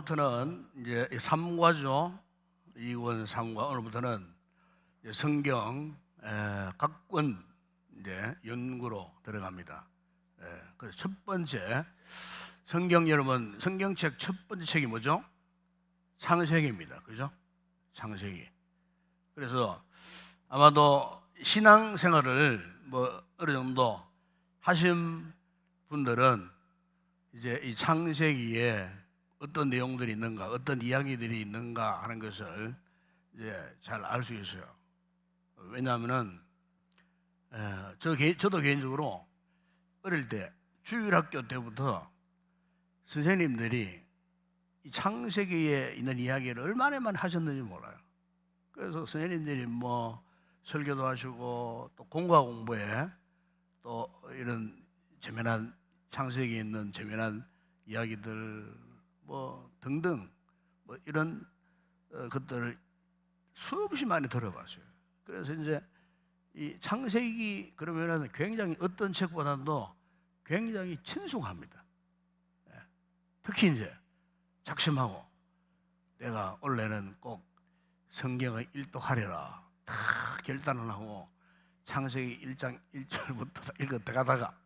오늘부터는 이제 3과죠. 2권 3과. 오늘부터는 이제 성경 각 권 이제 연구로 들어갑니다. 그래서 첫 번째 성경, 여러분 성경책 첫 번째 책이 뭐죠? 창세기입니다. 그죠? 창세기. 그래서 아마도 신앙생활을 뭐 어느 정도 하신 분들은 이제 이 창세기에 어떤 내용들이 있는가, 어떤 이야기들이 있는가 하는 것을 이제 잘 알 수 있어요. 왜냐하면은 저도 개인적으로 어릴 때 주일학교 때부터 선생님들이 이 창세기에 있는 이야기를 얼마나 많이 하셨는지 몰라요. 그래서 선생님들이 뭐 설교도 하시고 또 공과 공부에 또 이런 재미난 창세기에 있는 재미난 이야기들 뭐 등등 뭐 이런 것들을 수없이 많이 들어봤어요. 그래서 이제 이 창세기 그러면은 굉장히 어떤 책보다도 굉장히 친숙합니다. 특히 이제 작심하고 내가 원래는 꼭 성경을 일독하리라 다 결단을 하고 창세기 1장 1절부터 읽어 들어가다가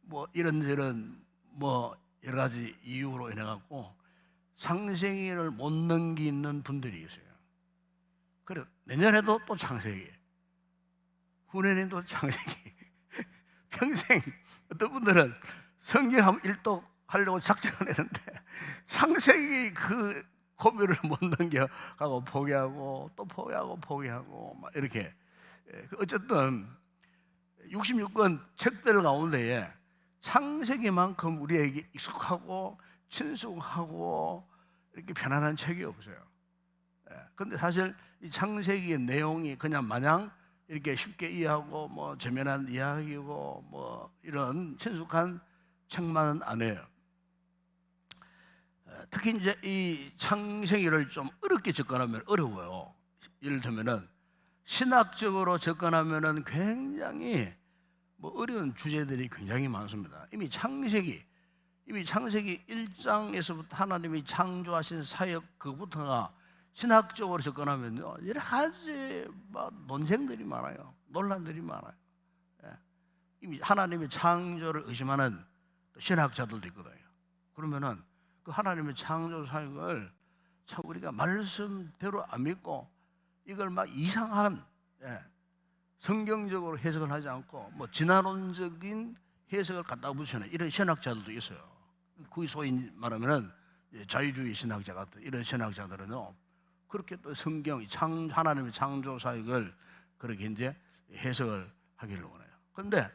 뭐 이런저런 뭐 여러 가지 이유로 인해 갖고 창세기를 못 넘기는 분들이 있어요. 그래 내년에도 또 창세기, 후내년도 창세기. 평생 어떤 분들은 성경 한번 일독하려고 작정을 했는데 창세기 그 고비를 못 넘겨가고 포기하고 또 포기하고 막 이렇게. 어쨌든 66권 책들 가운데에 창세기만큼 우리에게 익숙하고 친숙하고 이렇게 편안한 책이 없어요. 그런데 사실 이 창세기의 내용이 그냥 마냥 이렇게 쉽게 이해하고 뭐 재미난 이야기고 뭐 이런 친숙한 책만은 아니에요. 특히 이제 이 창세기를 좀 어렵게 접근하면 어려워요. 예를 들면은 신학적으로 접근하면은 굉장히 뭐 어려운 주제들이 굉장히 많습니다. 이미 창세기 1장에서부터 하나님이 창조하신 사역 그부터가 신학적으로 접근하면요 여러 가지 막 논쟁들이 많아요. 논란들이 많아요. 이미 하나님의 창조를 의심하는 신학자들도 있거든요. 그러면은 그 하나님의 창조 사역을 참 우리가 말씀대로 안 믿고 이걸 막 이상한 성경적으로 해석을 하지 않고 뭐 진화론적인 해석을 갖다 붙이는 이런 신학자들도 있어요. 그 소위 말하면은 자유주의 신학자 같은 이런 신학자들은요 그렇게 또 성경 하나님의 창조 사역을 그렇게 이제 해석을 하기를 원해요. 그런데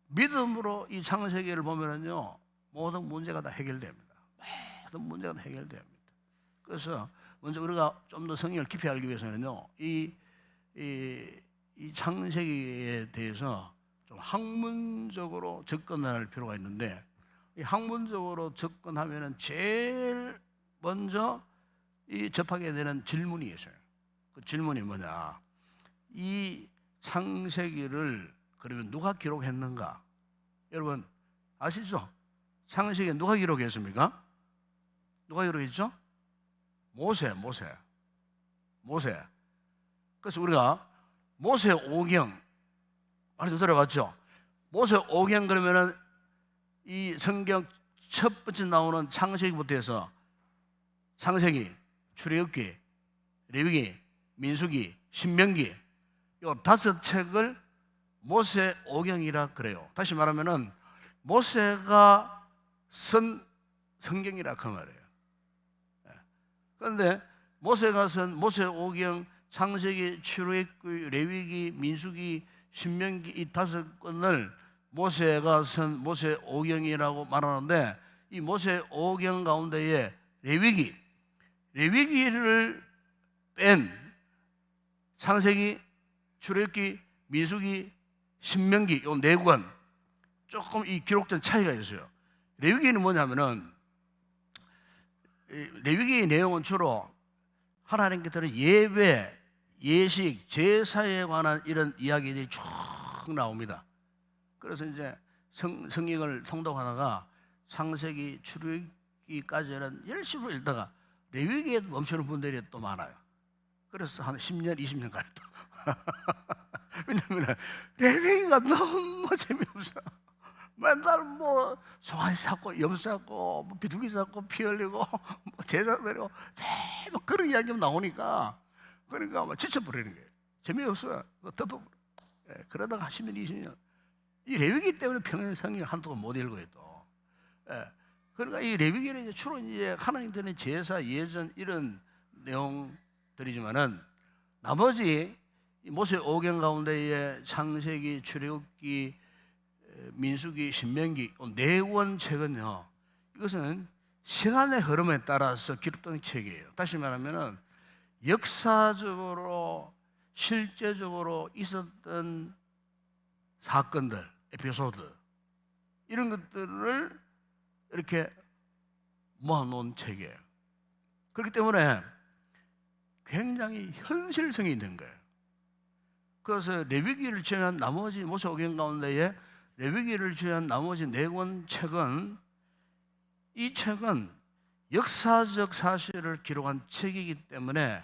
믿음으로 이 창세기를 보면은요 모든 문제가 다 해결됩니다. 모든 문제가 다 해결됩니다. 그래서 먼저 우리가 좀 더 성경을 깊이 알기 위해서는요 이 창세기에 대해서 좀 학문적으로 접근할 필요가 있는데 이 학문적으로 접근하면은 제일 먼저 이 접하게 되는 질문이 있어요. 그 질문이 뭐냐? 이 창세기를 그러면 누가 기록했는가? 여러분 아시죠? 창세기 누가 기록했습니까? 누가 기록했죠? 모세. 그래서 우리가 모세 오경 말씀 들어봤죠? 모세 오경 그러면은 이 성경 첫 번째 나오는 창세기부터 해서 창세기, 출애굽기, 레위기, 민수기, 신명기 이 5책을 모세 오경이라 그래요. 다시 말하면은 모세가 쓴 성경이라 그 말이에요. 그런데 모세가 쓴 모세 오경, 창세기, 출애굽기, 레위기, 민수기, 신명기 이 5권을 모세가 쓴 모세 오경이라고 말하는데 이 모세 오경 가운데에 레위기를 뺀 창세기, 출애굽기, 민수기, 신명기 이 4권 조금 이 기록된 차이가 있어요. 레위기는 뭐냐면은 레위기의 내용은 주로 하나님께서는 예배, 예식, 제사에 관한 이런 이야기들이 쭉 나옵니다. 그래서 이제 성경을 통독하다가 창세기, 출애굽기, 출애굽기까지는 열심히 읽다가 레위기에 멈추는 분들이 또 많아요. 그래서 한 10년, 20년 가요. 왜냐하면 레위기가 너무 재미없어. 맨날 뭐 송아지 잡고 염소 잡고 뭐 비둘기 잡고 피 흘리고 뭐 제사 드리고 제일 그런 이야기만 나오니까 그러니까 막 지쳐버리는 거예요. 재미없어요. 덮어버려. 그러다가 10년, 20년 이 레위기 때문에 평행성이 한동안 못 읽어요 또. 그러니까 이 레위기는 이제 주로 이제 하나님 드는 제사, 예전 이런 내용들이지만은 나머지 모세 오경 가운데에 창세기, 출애굽기, 민수기, 신명기 네 권책은요, 이것은 시간의 흐름에 따라서 기록된 책이에요. 다시 말하면은 역사적으로 실제적으로 있었던 사건들, 에피소드 이런 것들을 이렇게 모아놓은 책이에요. 그렇기 때문에 굉장히 현실성이 있는 거예요. 그래서 레위기를 제외한 나머지 모세오경 가운데에 레위기를 제외한 나머지 네 권 책은 이 책은 역사적 사실을 기록한 책이기 때문에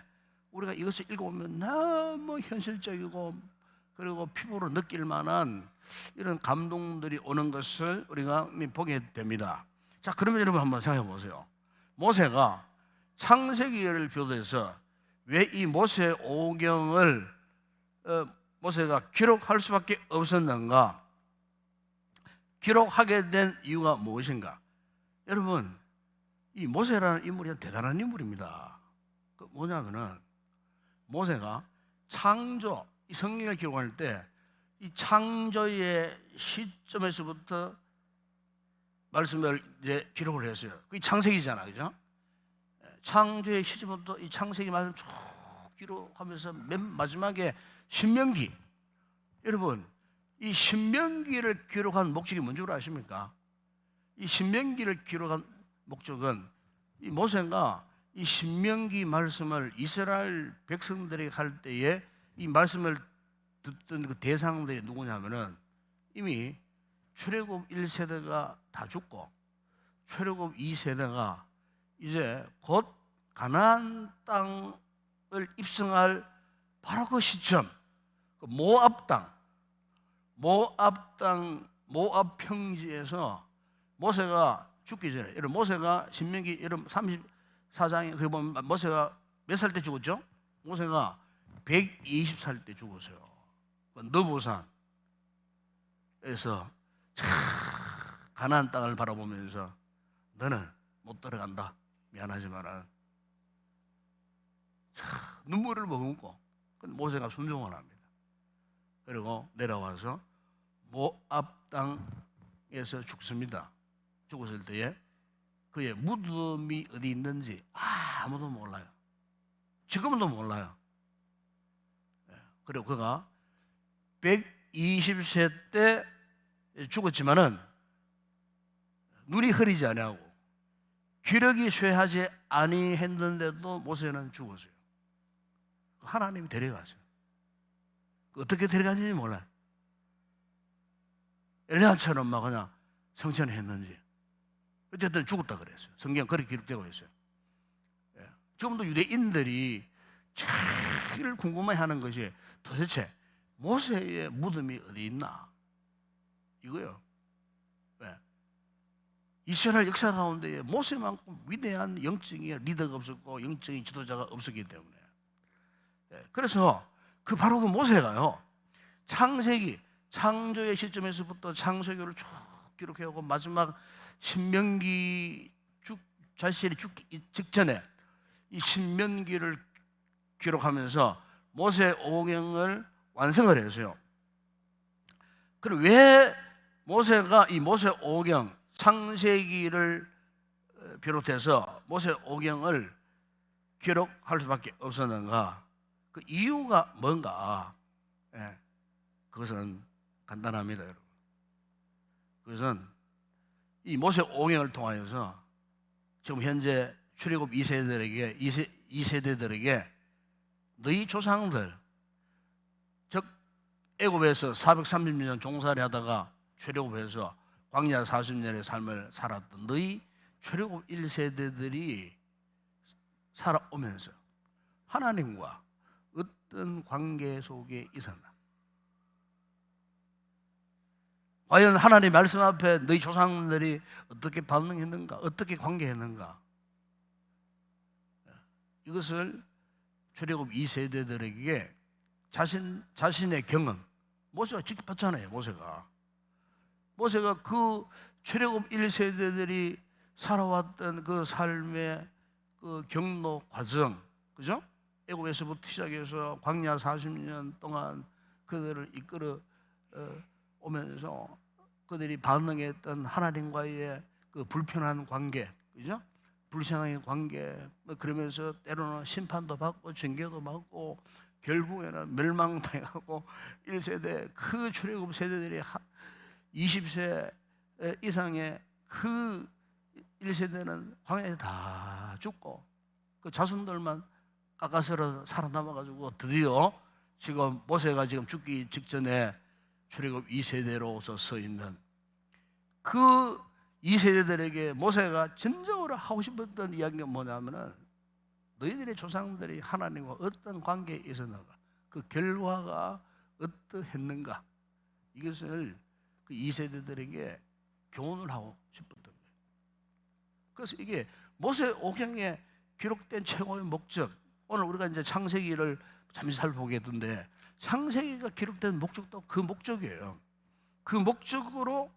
우리가 이것을 읽어보면 너무 현실적이고 그리고 피부로 느낄 만한 이런 감동들이 오는 것을 우리가 보게 됩니다. 자, 그러면 여러분 한번 생각해 보세요. 모세가 창세기를 비롯해서 왜 이 모세 오경을 모세가 기록할 수밖에 없었는가? 기록하게 된 이유가 무엇인가? 여러분, 이 모세라는 인물이 대단한 인물입니다. 그 뭐냐면은 모세가 창조, 이 성경을 기록할 때 이 창조의 시점에서부터 말씀을 이제 기록을 했어요. 그게 창세기잖아, 그죠? 창조의 시점부터 이 창세기 말씀 쭉 기록하면서 맨 마지막에 신명기. 여러분, 이 신명기를 기록한 목적이 뭔지 아십니까? 이 신명기를 기록한 목적은 이 모세가 이 신명기 말씀을 이스라엘 백성들에게 할 때에 이 말씀을 듣던 그 대상들이 누구냐면은 이미 출애굽 1세대가 다 죽고 출애굽 2세대가 이제 곧 가나안 땅을 입성할 바로 그 시점, 그 모압 모압 평지에서 모세가 죽기 전에, 여러분 모세가 신명기 여러분 34장에 그 보면 모세가 몇 살 때 죽었죠? 모세가 120살 때 죽었어요. 너보산에서 가나안 땅을 바라보면서 너는 못 들어간다. 미안하지만은 눈물을 머금고 모세가 순종을 합니다. 그리고 내려와서 모압 땅에서 죽습니다. 죽었을 때에 그의 무덤이 어디 있는지 아무도 몰라요. 지금도 몰라요. 그리고 그가 120세 때 죽었지만은 눈이 흐리지 아니하고 기력이 쇠하지 아니했는데도 모세는 죽었어요. 하나님이 데려가세요. 어떻게 데려가는지 몰라요. 엘리야처럼 막 그냥 성천했는지 어쨌든 죽었다 그랬어요. 성경 그렇게 기록되고 있어요. 지금도 유대인들이 제일 궁금해하는 것이 도대체 모세의 무덤이 어디 있나 이거요. 왜? 이스라엘 역사 가운데 모세만큼 위대한 영적인 리더가 없었고 영적인 지도자가 없었기 때문에 그래서 바로 그 모세가요 창세기 창조의 시점에서부터 창세기를 쭉 기록해오고 마지막 신명기 자신이 죽기 직전에 이 신명기를 기록하면서 모세 오경을 완성을 했어요. 그럼 왜 모세가 이 모세 오경 창세기를 비롯해서 모세 오경을 기록할 수밖에 없었는가? 그 이유가 뭔가? 그것은 간단합니다, 여러분. 그것은 이 모세 오경을 통하여서 지금 현재 출애굽 2세대들에게 너희 조상들 즉 애굽에서 430년 종살이 하다가 출애굽해서 광야 40년의 삶을 살았던 너희 출애굽 1세대들이 살아오면서 하나님과 어떤 관계 속에 있었나? 과연 하나님 말씀 앞에 너희 조상들이 어떻게 반응했는가? 어떻게 관계했는가? 이것을 출애굽 2세대들에게 자신의 경험, 모세가 직접 봤잖아요. 모세가 그 출애굽 1세대들이 살아왔던 그 삶의 그 경로 과정, 그죠? 애굽에서부터 시작해서 광야 40년 동안 그들을 이끌어 오면서 그들이 반응했던 하나님과의 그 불편한 관계, 그죠? 불쌍한 관계, 그러면서 때로는 심판도 받고 징계도 받고 결국에는 멸망당하고 1세대 그 출애굽 세대들이 20세 이상의 그 1세대는 광야에 다 죽고 그 자손들만 깎아서 살아남아가지고 드디어 지금 모세가 지금 죽기 직전에 출애굽 2세대로서 서 있는 그 2세대들에게 모세가 진정으로 하고 싶었던 이야기가 뭐냐면은 너희들의 조상들이 하나님과 어떤 관계에 있었는가, 그 결과가 어떠했는가, 이것을 그 2세대들에게 교훈을 하고 싶었던 거예요. 그래서 이게 모세 오경에 기록된 최고의 목적, 오늘 우리가 이제 창세기를 잠시 살펴보게 되는데 창세기가 기록된 목적도 그 목적이에요. 그 목적으로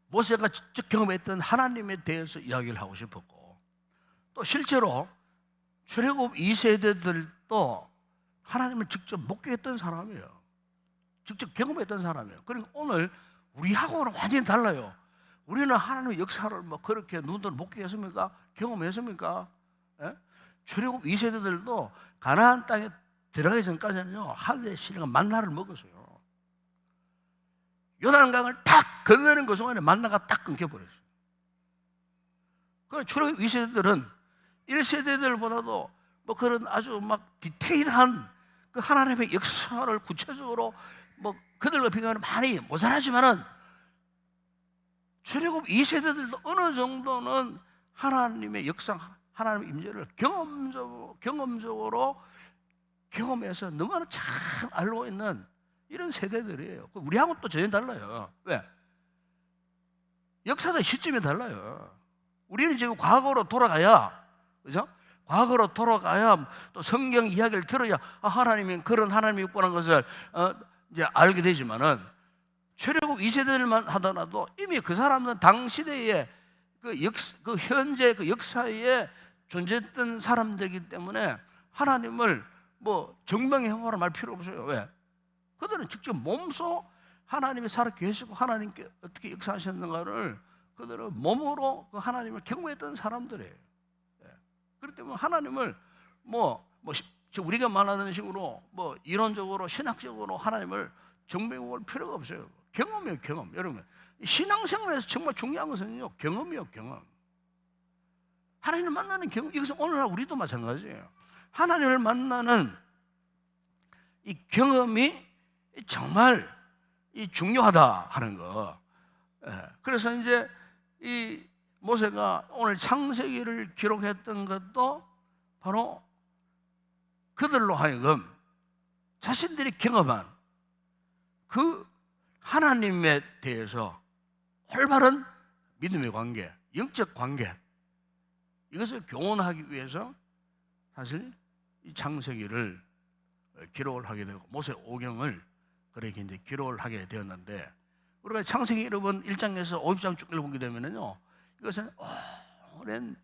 모세가 직접 경험했던 하나님에 대해서 이야기를 하고 싶었고, 또 실제로 출애굽 2세대들도 하나님을 직접 목격했던 사람이에요. 직접 경험했던 사람이에요. 그러니까 오늘 우리하고는 완전히 달라요. 우리는 하나님의 역사를 뭐 그렇게 눈으로 목격했습니까? 경험했습니까? 예? 출애굽 2세대들도 가나안 땅에 들어가기 전까지는요, 하루에 신령한 만나를 먹었어요. 요단강을 탁 건너는 그 순간에 만나가 딱 끊겨버렸어요. 그 출애굽 2세대들은 1세대들보다도 뭐 그런 아주 막 디테일한 그 하나님의 역사를 구체적으로 뭐 그들과 비교하면 많이 모자라지만은 출애굽 2세대들도 어느 정도는 하나님의 역사, 하나님의 임재를 경험적으로 경험해서 너무나 잘 알고 있는 이런 세대들이에요. 우리하고는 또 전혀 달라요. 왜? 역사적 시점이 달라요. 우리는 지금 과거로 돌아가야, 그죠? 과거로 돌아가야 또 성경 이야기를 들어야 하나님이 그런 하나님이 있구나 것을 이제 알게 되지만은 출애굽 2세대들만 하더라도 이미 그 사람은 당 시대의 그 현재 그 역사에 존재했던 사람들이기 때문에 하나님을 뭐 정명해보라 말 필요 없어요. 왜? 그들은 직접 몸소 하나님이 살아 계시고 하나님께 어떻게 역사하셨는가를 그들은 몸으로 그 하나님을 경험했던 사람들이에요. 그렇기 때문에 하나님을 우리가 말하는 식으로 뭐 이론적으로 신학적으로 하나님을 정명해볼 필요가 없어요. 경험이에요, 경험. 여러분, 신앙생활에서 정말 중요한 것은요, 경험이에요, 경험. 하나님을 만나는 경험. 이것은 오늘날 우리도 마찬가지예요. 하나님을 만나는 이 경험이 정말 중요하다 하는 거. 그래서 이제 이 모세가 오늘 창세기를 기록했던 것도 바로 그들로 하여금 자신들이 경험한 그 하나님에 대해서 올바른 믿음의 관계, 영적 관계, 이것을 교훈하기 위해서 사실 이 창세기를 기록을 하게 되고 모세 오경을 그렇게 이제 기록을 하게 되었는데, 우리가 창세기 여러분 1장에서 50장 쭉 읽어보게 되면요, 이것은 오랜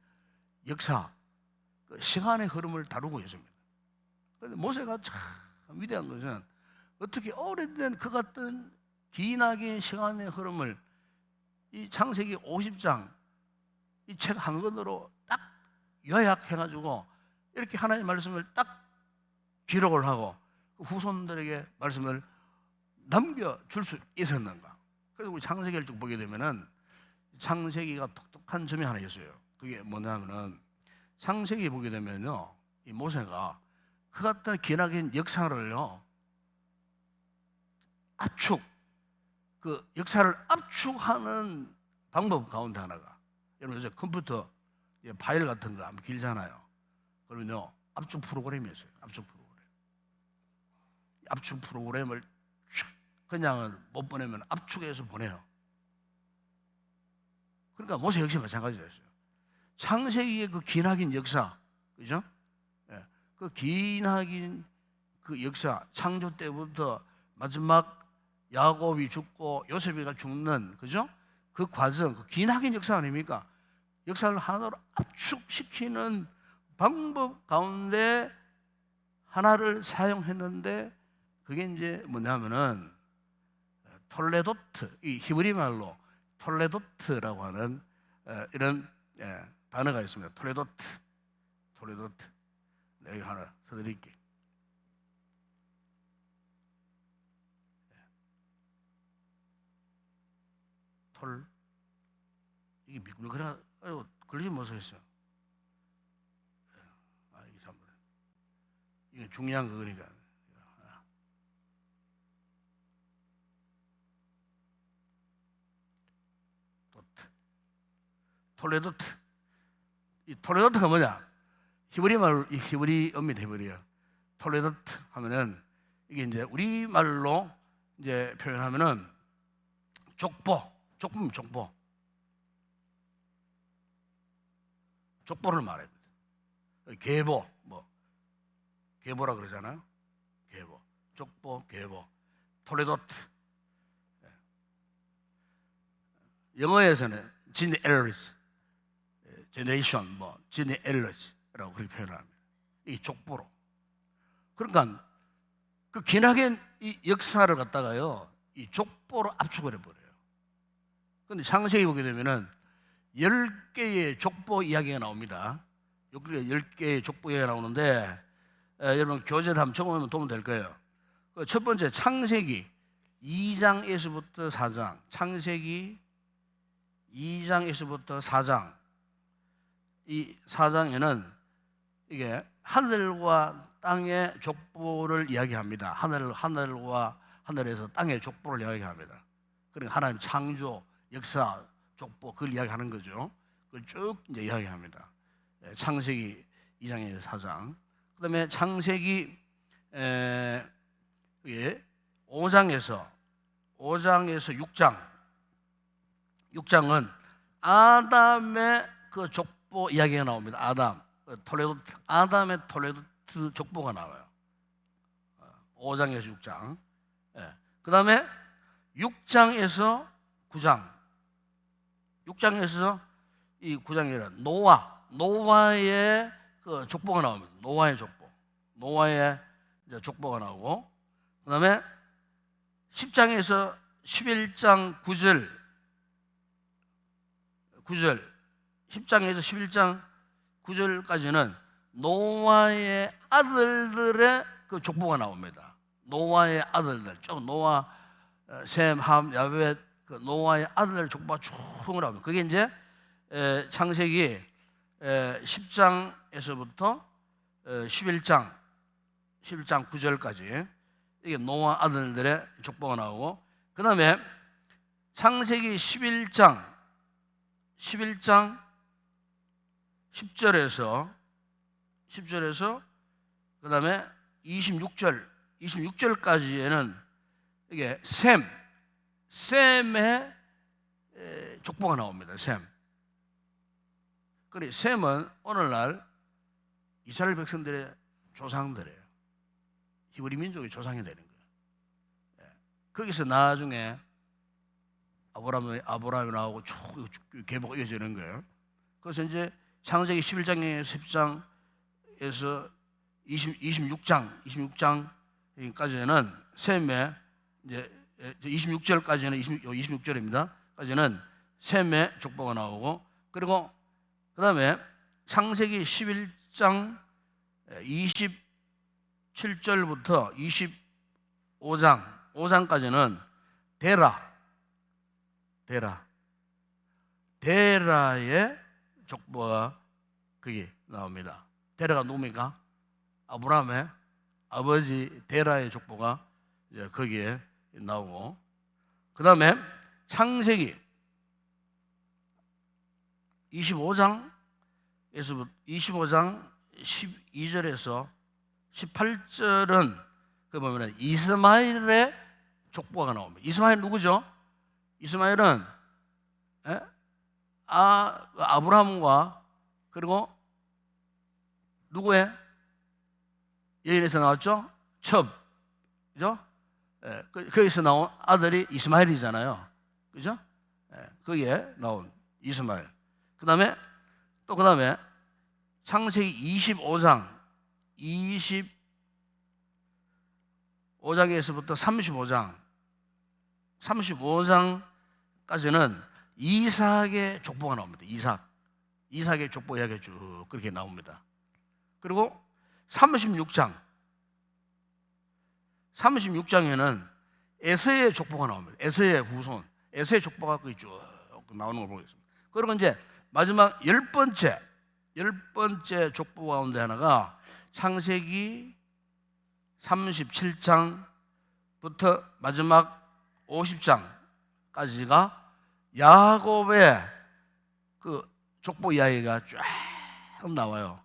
역사, 시간의 흐름을 다루고 있습니다. 그런데 모세가 참 위대한 것은 어떻게 오래된 그 같은 기나긴 시간의 흐름을 이 창세기 50장 이 책 한 권으로 딱 요약해가지고 이렇게 하나님의 말씀을 딱 기록을 하고 후손들에게 말씀을 남겨줄 수 있었는가. 그래서 우리 창세기를 쭉 보게 되면은 창세기가 독특한 점이 하나 있어요. 그게 뭐냐면은 창세기 보게 되면요, 이 모세가 그 같은 기나긴 역사를요 그 역사를 압축하는 방법 가운데 하나가 여러분 이제 컴퓨터 파일 같은 거 아마 길잖아요. 그러면요 압축 프로그램이 있어요. 압축 프로그램을 그냥 못 보내면 압축해서 보내요. 그러니까 모세 역시 마찬가지였어요. 창세기의 그 기나긴 역사, 그죠? 예, 그 기나긴 그 역사, 창조 때부터 마지막 야곱이 죽고 요셉이가 죽는, 그죠? 그 과정, 그 기나긴 역사 아닙니까? 역사를 하나로 압축시키는 방법 가운데 하나를 사용했는데 그게 이제 뭐냐면은 톨레도트, 이 히브리 말로 톨레도트라고 하는 이런 단어가 있습니다. 톨레도트. 내가 하나 써드릴게. 이게 미끌미끌해. 아유, 글씨 못 쓰겠어요. 이게 참 이게 중요한 거니까. 톨레도트. 이 톨레도트가 뭐냐? 히브리 말로, 이 히브리 어미다, 히브리야. 톨레도트 하면은 이게 이제 우리 말로 이제 표현하면은 족보면 족보를 말해요. 계보, 계보라 그러잖아요. 계보, 족보, 계보, 톨레도트. 영어에서는 genealogy, generation, genealogy라고 그렇게 표현합니다. 이 족보로. 그러니까 그 기나긴 이 역사를 갖다가요, 이 족보로 압축을 해버려요. 그런데 창세기 보게 되면은 10개의 족보 이야기가 나옵니다. 10개의 족보 이야기가 나오는데 여러분 교재를 한번 적어보면 도움 될 거예요. 첫 번째 창세기 2장에서부터 4장, 창세기 2장에서부터 4장, 이 4장에는 이게 하늘과 땅의 족보를 이야기합니다. 하늘에서 땅의 족보를 이야기합니다. 그러니까 하나님 창조, 역사, 족보 그걸 이야기하는 거죠. 그걸 쭉 이제 이야기합니다. 창세기 2장에서 4장. 그다음에 창세기 5장에서 6장. 6장은 아담의 그 족보 이야기가 나옵니다. 아담의 톨레도트 족보가 나와요. 5장에서 6장. 그 다음에 6장에서 9장. 6장에서 이 9장이란 노아의 그 족보가 나옵니다. 노아의 이제 족보가 나오고, 그 다음에 10장에서 11장 9절, 10장에서 11장 9절까지는 노아의 아들들의 그 족보가 나옵니다. 노아의 아들들, 쭉 노아, 셈, 함, 야벳, 그 노아의 아들들 족보가 쭉 나옵니다. 그게 이제 창세기 10장에서부터 11장 9절까지 이게 노아 아들들의 족보가 나오고, 그 다음에 창세기 11장 10절에서 그 다음에 26절까지에는 이게 셈의 족보가 나옵니다. 그래, 셈은 오늘날 이스라엘 백성들의 조상들이에요. 히브리 민족의 조상이 되는 거예요. 거기서 나중에 아브라함이 나오고 쭉 계보가 이어지는 거예요. 그래서 이제 창세기 11장에서 10장에서 26장까지는 셈의 이제 26절까지는 26절입니다. 까지는 셈의 족보가 나오고, 그리고 그 다음에 창세기 11장 27절부터 25장까지는 데라의 족보가 거기 나옵니다. 데라가 누굽니까? 아브라함의 아버지 데라의 족보가 이제 거기에 나오고, 그 다음에 창세기 25장 12절에서 18절은 그 보면 이스마엘의 족보가 나옵니다. 이스마엘 누구죠? 이스마엘은 아브라함과 그리고 누구의 여인에서 나왔죠? 첩, 그죠? 거기서 나온 아들이 이스마엘이잖아요, 그죠? 거기에 나온 이스마엘. 그 다음에 창세기 25장 25장에서부터 35장까지는 이삭의 족보가 나옵니다. 이삭의 족보 이야기가 쭉 그렇게 나옵니다. 그리고 36장에는 에서의 족보가 나옵니다. 에서의 후손, 에서의 족보가 거기 쭉 나오는 걸 보겠습니다. 그리고 이제 마지막 열 번째 족보 가운데 하나가 창세기 37장부터 마지막 50장까지가 야곱의 그 족보 이야기가 쫙 나와요.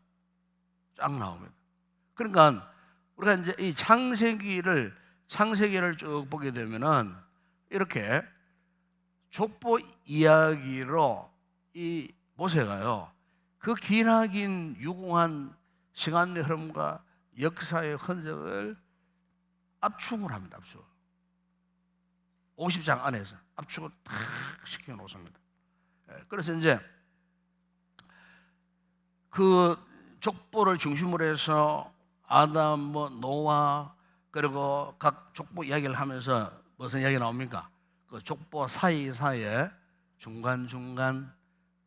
쫙 나옵니다. 그러니까 우리가 이제 이 창세기를 쭉 보게 되면은 이렇게 족보 이야기로 이 모세가요, 그 기나긴 유공한 시간의 흐름과 역사의 흔적을 압축을 합니다. 압축. 50장 안에서 압축을 탁 시켜 놓습니다. 그래서 이제 그 족보를 중심으로 해서 아담, 노아, 그리고 각 족보 이야기를 하면서 무슨 이야기 나옵니까? 그 족보 사이사이에 중간중간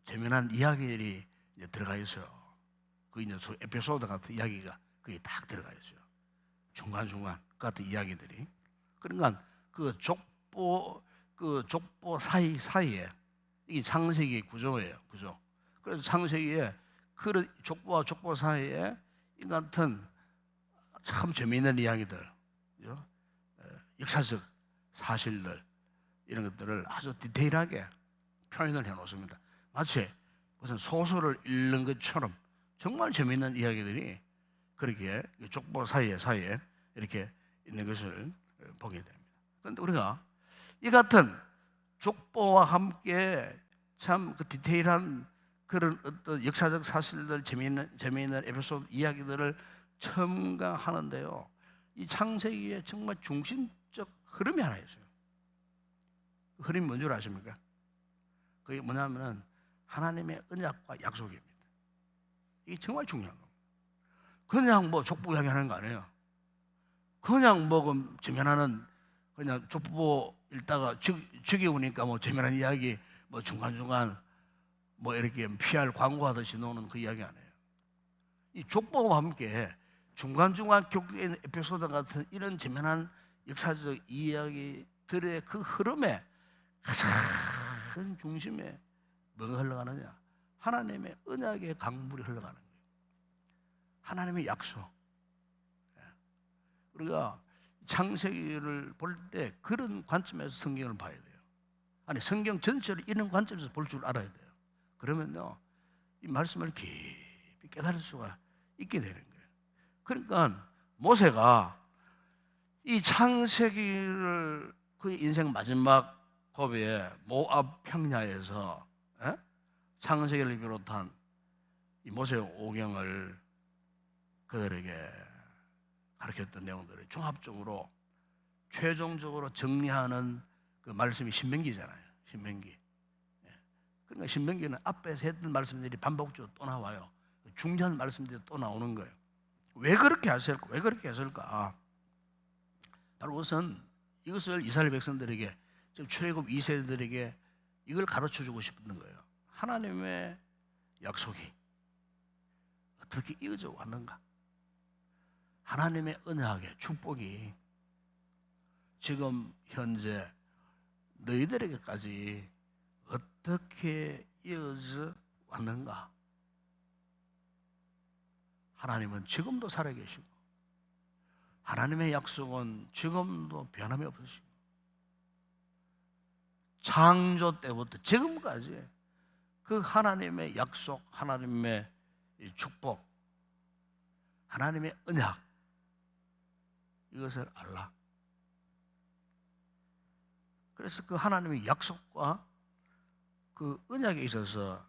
재미난 이야기들이 이제 들어가 있어요. 그 이제 에피소드 같은 이야기가 거기 딱 들어가 있어요. 중간중간 같은 이야기들이. 그러니까 그 족보 사이사이에 이게 창세기의 구조예요. 구조. 그래서 창세기에 그 족보와 족보 사이에 이 같은 참 재미있는 이야기들, 역사적 사실들, 이런 것들을 아주 디테일하게 표현을 해놓습니다. 마치 무슨 소설을 읽는 것처럼 정말 재미있는 이야기들이 그렇게 족보 사이에 이렇게 있는 것을 보게 됩니다. 그런데 우리가 이 같은 족보와 함께 참 그 디테일한 그런 어떤 역사적 사실들, 재미있는 에피소드 이야기들을 첨가하는데요, 이 창세기에 정말 중심적 흐름이 하나 있어요. 그 흐름이 뭔 줄 아십니까? 그게 뭐냐면은 하나님의 언약과 약속입니다. 이게 정말 중요한 겁니다. 그냥 뭐 족보 이야기하는 거 아니에요. 그냥 뭐 재미나는 그냥 족보 읽다가 죽여오니까 뭐 재미난 이야기 뭐 중간중간 뭐 이렇게 PR 광고하듯이 나오는 그 이야기 아니에요. 이 족보와 함께 중간중간 격인 에피소드 같은 이런 재미난 역사적 이야기들의 그 흐름에 가장 중심에 뭐가 흘러가느냐? 하나님의 언약의 강물이 흘러가는 거예요. 하나님의 약속. 우리가 창세기를 볼 때 그런 관점에서 성경을 봐야 돼요. 아니, 성경 전체를 이런 관점에서 볼 줄 알아야 돼요. 그러면요, 이 말씀을 깊이 깨달을 수가 있게 되는 거예요. 그러니까 모세가 이 창세기를 그 인생 마지막 고비에 모압 평야에서 창세기를 비롯한 이 모세의 오경을 그들에게 가르쳤던 내용들을 종합적으로 최종적으로 정리하는 그 말씀이 신명기잖아요. 신명기. 그러니까 신명기는 앞에서 했던 말씀들이 반복적으로 또 나와요. 중요한 말씀들이 또 나오는 거예요. 왜 그렇게 했을까? 바로 우선 이것을 이스라엘 백성들에게, 출애굽 2세들에게 이걸 가르쳐주고 싶은 거예요. 하나님의 약속이 어떻게 이어져 왔는가? 하나님의 언약의 축복이 지금 현재 너희들에게까지 어떻게 이어져 왔는가? 하나님은 지금도 살아계시고 하나님의 약속은 지금도 변함이 없으시고 창조 때부터 지금까지 그 하나님의 약속, 하나님의 축복, 하나님의 언약, 이것을 알라. 그래서 그 하나님의 약속과 그 언약에 있어서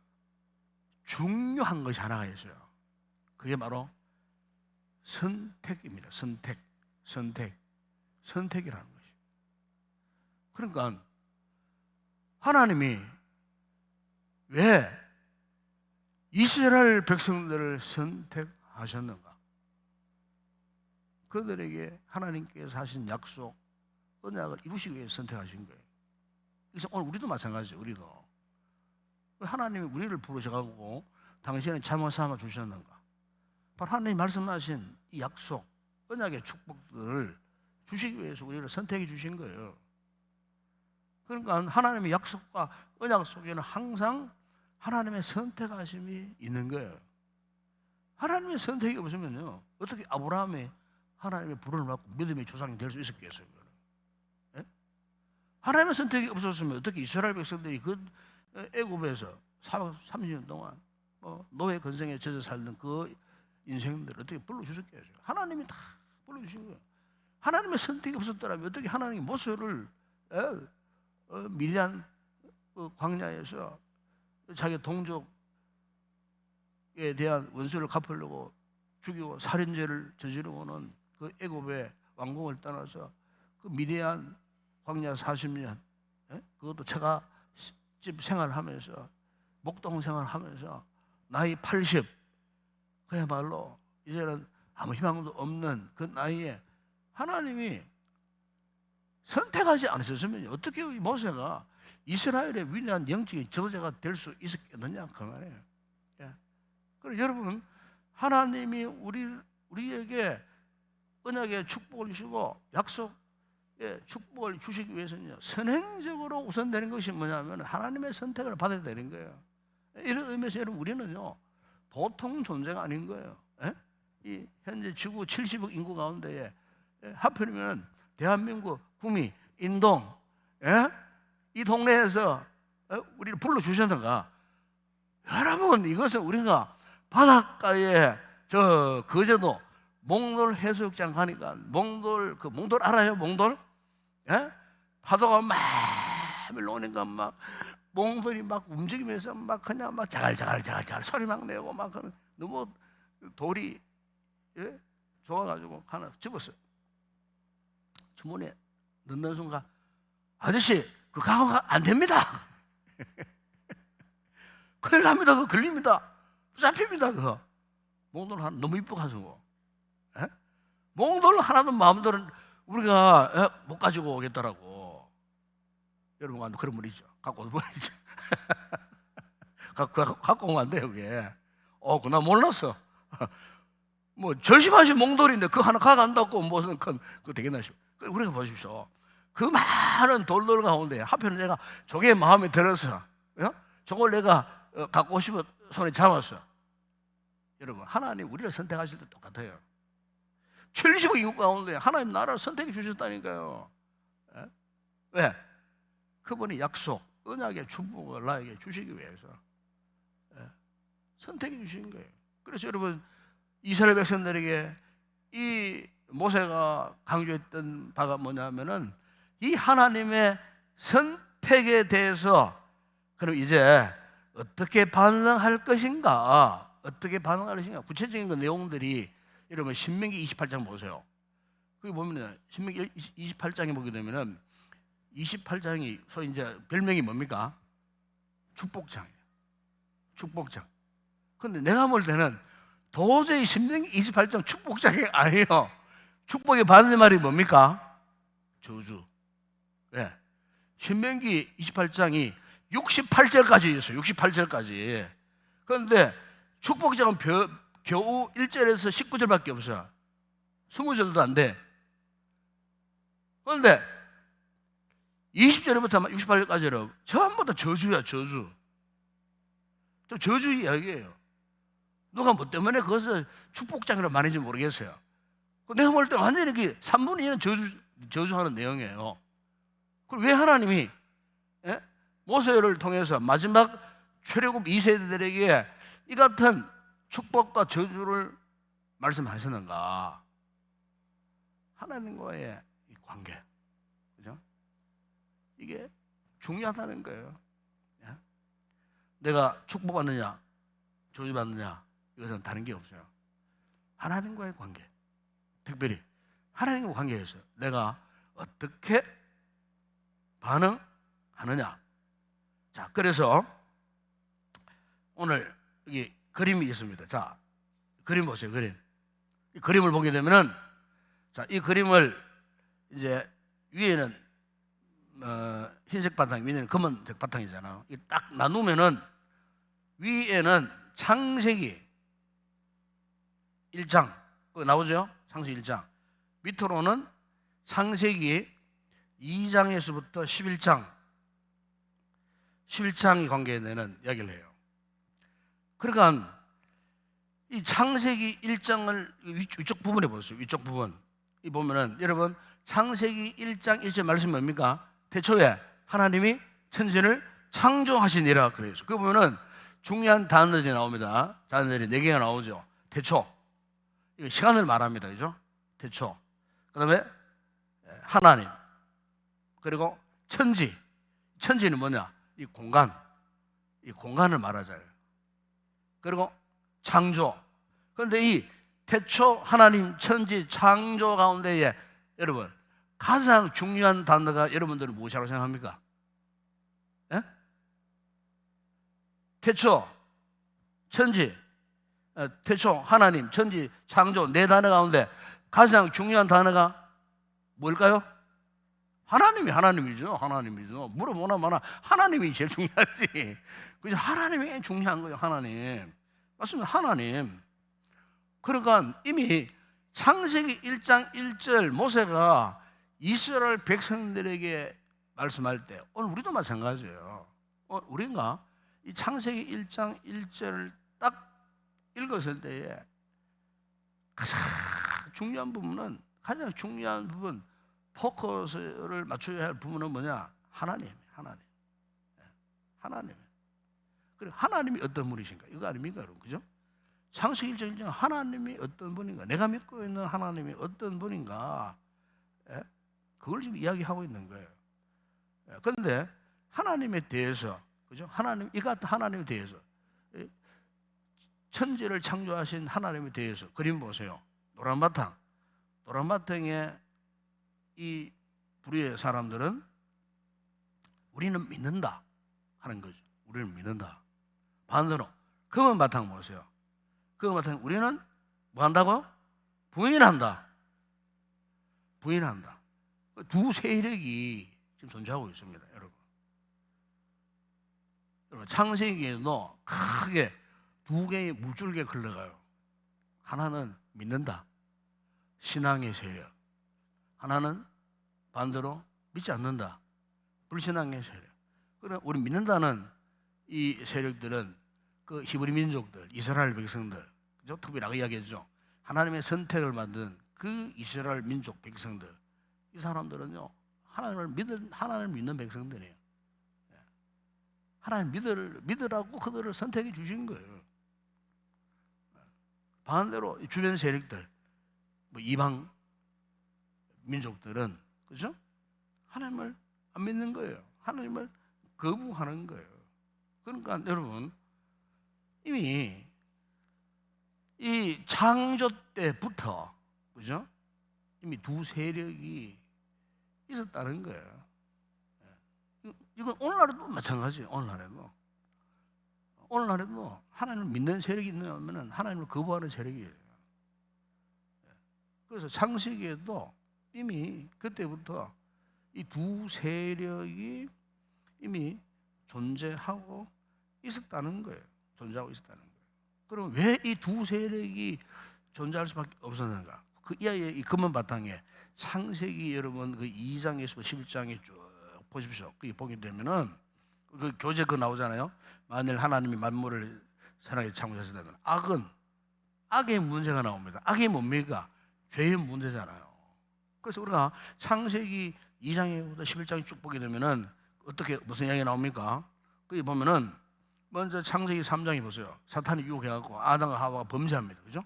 중요한 것이 하나가 있어요. 그게 바로 선택입니다. 선택이라는 것이. 그러니까 하나님이 왜 이스라엘 백성들을 선택하셨는가? 그들에게 하나님께서 하신 약속, 언약을 이루시기 위해 선택하신 거예요. 그래서 오늘 우리도 마찬가지죠. 우리도 하나님이 우리를 부르셔가지고 당신은 잘못 삼아 주셨는가? 바로 하나님이 말씀하신 이 약속, 언약의 축복들을 주시기 위해서 우리를 선택해 주신 거예요. 그러니까 하나님의 약속과 언약 속에는 항상 하나님의 선택하심이 있는 거예요. 하나님의 선택이 없으면요, 어떻게 아브라함이 하나님의 부름을 받고 믿음의 조상이 될 수 있었겠어요? 예? 하나님의 선택이 없었으면 어떻게 이스라엘 백성들이 그 애굽에서 30년 동안 노예 건성에 젖어 살던 그 인생들을 어떻게 불러주셨겠어요? 하나님이 다 불러주신 거예요. 하나님의 선택이 없었더라면 어떻게 하나님이 모세를 미디안 광야에서 자기 동족에 대한 원수를 갚으려고 죽이고 살인죄를 저지르고는 그 애굽의 왕궁을 떠나서 그 미디안 광야 40년, 그것도 처가집 생활하면서 목동 생활하면서 나이 80, 그야말로 이제는 아무 희망도 없는 그 나이에 하나님이 선택하지 않으셨으면 어떻게 모세가 이스라엘의 위대한 영적인 지도자가 될 수 있었겠느냐 그 말이에요. 예. 그리고 여러분, 하나님이 우리에게 언약의 축복을 주시고 약속의 축복을 주시기 위해서는요, 선행적으로 우선되는 것이 뭐냐면 하나님의 선택을 받아야 되는 거예요. 이런 의미에서 여러분, 우리는요 보통 존재가 아닌 거예요. 예? 이 현재 지구 70억 인구 가운데에 하필이면 대한민국 구미 인동, 이 동네에서 우리를 불러주셨는가? 여러분, 이것은 우리가 바닷가에 거제도 몽돌 해수욕장 가니까 몽돌 알아요? 몽돌? 파도가 막 밀려오니까 막 몽돌이 막 움직이면서 막 그냥 막 자갈자갈 소리 막 내고 막 너무 돌이 좋아가지고 하나 집었어요. 주머니에 넣는 순간, 아저씨 그거 가면 안 됩니다. 큰일 납니다. 그거 걸립니다. 잡힙니다. 그거 몽돌 하나 너무 이뻐가지고, 몽돌 하나도 마음대로 우리가 못 가지고 오겠더라고. 여러분, 그런 분 있죠. 갖고 오는 분 있죠. 갖고 오면 안 돼요. 그게 그나 몰랐어. 뭐 절심하신 몽돌인데 그 하나 가간다고 무슨 그거 되겠나 싶어. 우리가 보십시오. 그 많은 돌들 가운데 하필 내가 저게 마음에 들어서 저걸 내가 갖고 싶어 손에 잡았어. 여러분, 하나님 우리를 선택하실 때 똑같아요. 70억 인구 가운데 하나님 나라를 선택해 주셨다니까요. 왜? 그분이 약속, 언약의 축복을 나에게 주시기 위해서 선택해 주신 거예요. 그래서 여러분, 이스라엘 백성들에게 이 모세가 강조했던 바가 뭐냐면은 이 하나님의 선택에 대해서 그럼 이제 어떻게 반응할 것인가? 구체적인 그 내용들이 여러분 신명기 28장 보세요. 거기 보면 신명기 28장에 보게 되면은 28장이 소위 이제 별명이 뭡니까? 축복장이에요. 축복장. 근데 내가 볼 때는 도저히 신명기 28장 축복장이 아니에요. 축복의 반대말이 뭡니까? 저주. 왜? 신명기 28장이 68절까지 있어요. 68절까지. 그런데 축복장은 겨우 1절에서 19절밖에 없어요. 20절도 안 돼. 그런데 20절부터 68절까지는 전부 다 저주야, 저주. 또 저주 이야기예요. 누가 뭐 때문에 그것을 축복장이라고 말인지 모르겠어요. 내가 볼 때 완전히 3분의 1은 저주하는 내용이에요. 그리고 왜 하나님이 모세를 통해서 마지막 출애굽 2세대들에게 이 같은 축복과 저주를 말씀하셨는가? 하나님과의 이 관계, 그죠? 이게 중요하다는 거예요. 내가 축복받느냐, 저주받느냐, 이것은 다른 게 없어요. 하나님과의 관계, 특별히 하나님과 관계에서 내가 어떻게 반응하느냐. 자, 그래서 오늘 여기 그림이 있습니다. 자, 그림 보세요. 이 그림을 보게 되면은, 자, 이 그림을 이제 위에는 흰색 바탕, 위에는 검은색 바탕이잖아요. 이 딱 나누면은 위에는 창세기 1장 나오죠? 창세기 1장. 밑으로는 창세기 2장에서부터 11장이 관계되는 이야기를 해요. 그러니까 이 창세기 1장을 위쪽 부분에 보세요. 위쪽 부분. 이 보면은 여러분 창세기 1장 1절 말씀이 뭡니까? 태초에 하나님이 천지를 창조하시니라 그래요. 그 보면은 중요한 단어들이 나옵니다. 단어들이 4개가 나오죠. 태초. 이거 시간을 말합니다. 그죠? 태초. 그다음에 하나님. 그리고 천지. 천지는 뭐냐? 이 공간을 말하잖아요. 그리고 창조. 그런데 이 태초, 하나님, 천지, 창조 가운데에 여러분 가장 중요한 단어가 여러분들은 무엇이라고 생각합니까? 예? 태초, 천지, 태초, 하나님, 천지, 창조 4단어 가운데 가장 중요한 단어가 뭘까요? 하나님이죠. 물어보나 마나 하나님이 제일 중요하지. 그죠? 하나님이 중요한 거예요. 하나님. 맞습니다. 하나님. 그러니까 이미 창세기 1장 1절 모세가 이스라엘 백성들에게 말씀할 때 오늘 우리도 마찬가지예요. 우리가 이 창세기 1장 1절을 딱 읽었을 때에 가장 중요한 부분 포커스를 맞춰야 할 부분은 뭐냐? 하나님. 그리고 하나님이 어떤 분이신가? 이거 아닙니까, 여러분? 그죠? 창세기 1장 1장 하나님이 어떤 분인가? 내가 믿고 있는 하나님이 어떤 분인가? 그걸 지금 이야기하고 있는 거예요. 그런데 하나님에 대해서, 그죠? 이 같은 하나님에 대해서, 천지를 창조하신 하나님에 대해서 그림 보세요. 노란 바탕에 이 불의의 사람들은 우리는 믿는다 하는 거죠. 우리는 믿는다. 반대로 검은 바탕 보세요. 검은 바탕 우리는 뭐 한다고? 부인한다. 두 세력이 지금 존재하고 있습니다, 여러분. 창세기에도 크게 2개의 물줄기가 흘러가요. 하나는 믿는다. 신앙의 세력. 하나는 반대로 믿지 않는다. 불신앙의 세력. 그럼 우리 믿는다는 이 세력들은 그 히브리 민족들, 이스라엘 백성들, 그죠? 특별히 이야기했죠. 하나님의 선택을 받은 그 이스라엘 민족 백성들, 이 사람들은요 하나님을 믿는 백성들이에요. 하나님 믿으라고 그들을 선택해 주신 거예요. 반대로 주변 세력들, 뭐 이방 민족들은 그죠? 하나님을 안 믿는 거예요. 하나님을 거부하는 거예요. 그러니까 여러분 이미 이 창조 때부터 그죠? 이미 두 세력이 있었다는 거예요. 이건 오늘날에도 마찬가지예요. 오늘날에도 하나님을 믿는 세력이 있냐면 하나님을 거부하는 세력이에요. 그래서 창세기에도 이미 그때부터 이 두 세력이 이미 존재하고 있었다는 거예요. 그럼 왜 이 두 세력이 존재할 수밖에 없었는가? 그 이하의 이 검은 바탕에 창세기 여러분 그 2장에서 11장에 쭉 보십시오. 그게 보게 되면은 그 교재 그 나오잖아요. 만일 하나님이 만물을 선하게 창조하셨다면 악의 문제가 나옵니다. 악이 뭡니까? 죄의 문제잖아요. 그래서 우리가 창세기 2장에부터 11장에 쭉 보게 되면은 어떻게 무슨 이야기가 나옵니까? 거기 보면은 먼저 창세기 3장에 보세요. 사탄이 유혹해갖고 아담과 하와가 범죄합니다. 그죠?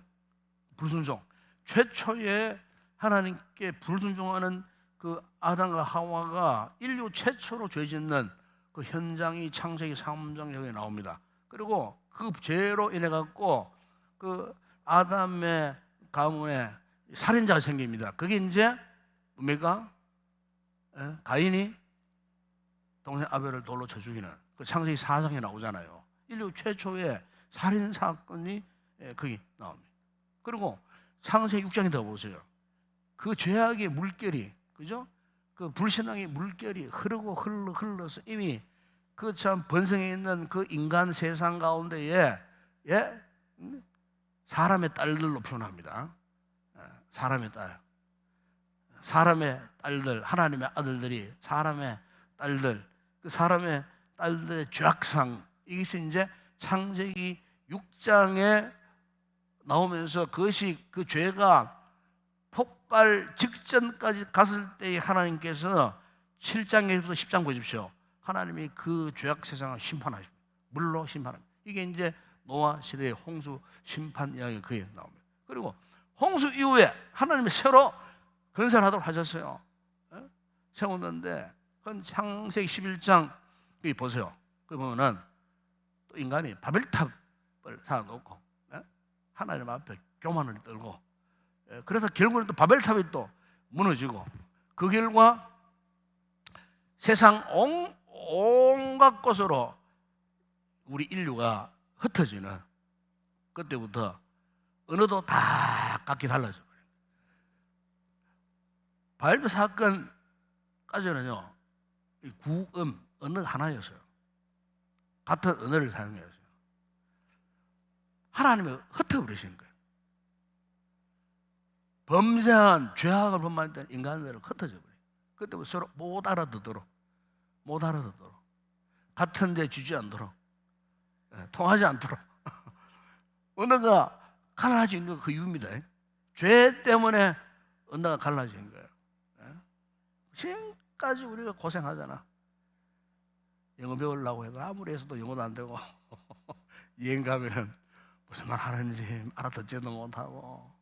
불순종. 최초에 하나님께 불순종하는 그 아담과 하와가 인류 최초로 죄 짓는 그 현장이 창세기 3장 여기에 나옵니다. 그리고 그 죄로 인해 갖고 그 아담의 가문에 살인자가 생깁니다. 그게 이제 뭡니까? 가인이 동생 아벨을 돌로 쳐 죽이는 그 창세기 4장에 나오잖아요. 인류 최초의 살인 사건이 거기 나옵니다. 그리고 창세기 6장에 더 보세요. 그 죄악의 물결이, 그죠? 그 불신앙의 물결이 흘러서 이미 그 참 번성해 있는 그 인간 세상 가운데에 사람의 딸들로 표현합니다. 사람의 딸, 사람의 딸들, 하나님의 아들들이 사람의 딸들, 그 사람의 딸들의 죄악상, 이것이 이제 창세기 6장에 나오면서 그것이 그 죄가 폭발 직전까지 갔을 때 하나님께서 7장에서 10장 보십시오. 하나님이 그 죄악 세상을 심판하십니다. 물로 심판합니다. 이게 이제 노아 시대의 홍수 심판 이야기가 거기에 나옵니다. 그리고 홍수 이후에 하나님이 새로 건설하도록 하셨어요. 세웠는데 그건 창세기 11장 여기 보세요. 그 보면은 또 인간이 바벨탑을 쌓아놓고 하나님 앞에 교만을 떨고, 그래서 결국은 또 바벨탑이 또 무너지고, 그 결과 세상 온갖 곳으로 우리 인류가 흩어지는, 그때부터 언어도 다 각기 달라져 버려요. 바벨탑 사건까지는요, 구음 언어가 하나였어요. 같은 언어를 사용했어요. 하나님이 흩어버리신 거예요. 범죄한 죄악을 범한 인간들을 흩어져 버려요. 그때부터 서로 못 알아듣도록 같은 데 주지 않도록, 통하지 않도록 언어가 갈라진 거 그 이유입니다. 죄 때문에 언어가 갈라진 거예요. 지금까지 우리가 고생하잖아. 영어 배우려고 해도 아무리 해서도 영어도 안 되고 여행 가면은 무슨 말 하는지 알아듣지도 못하고,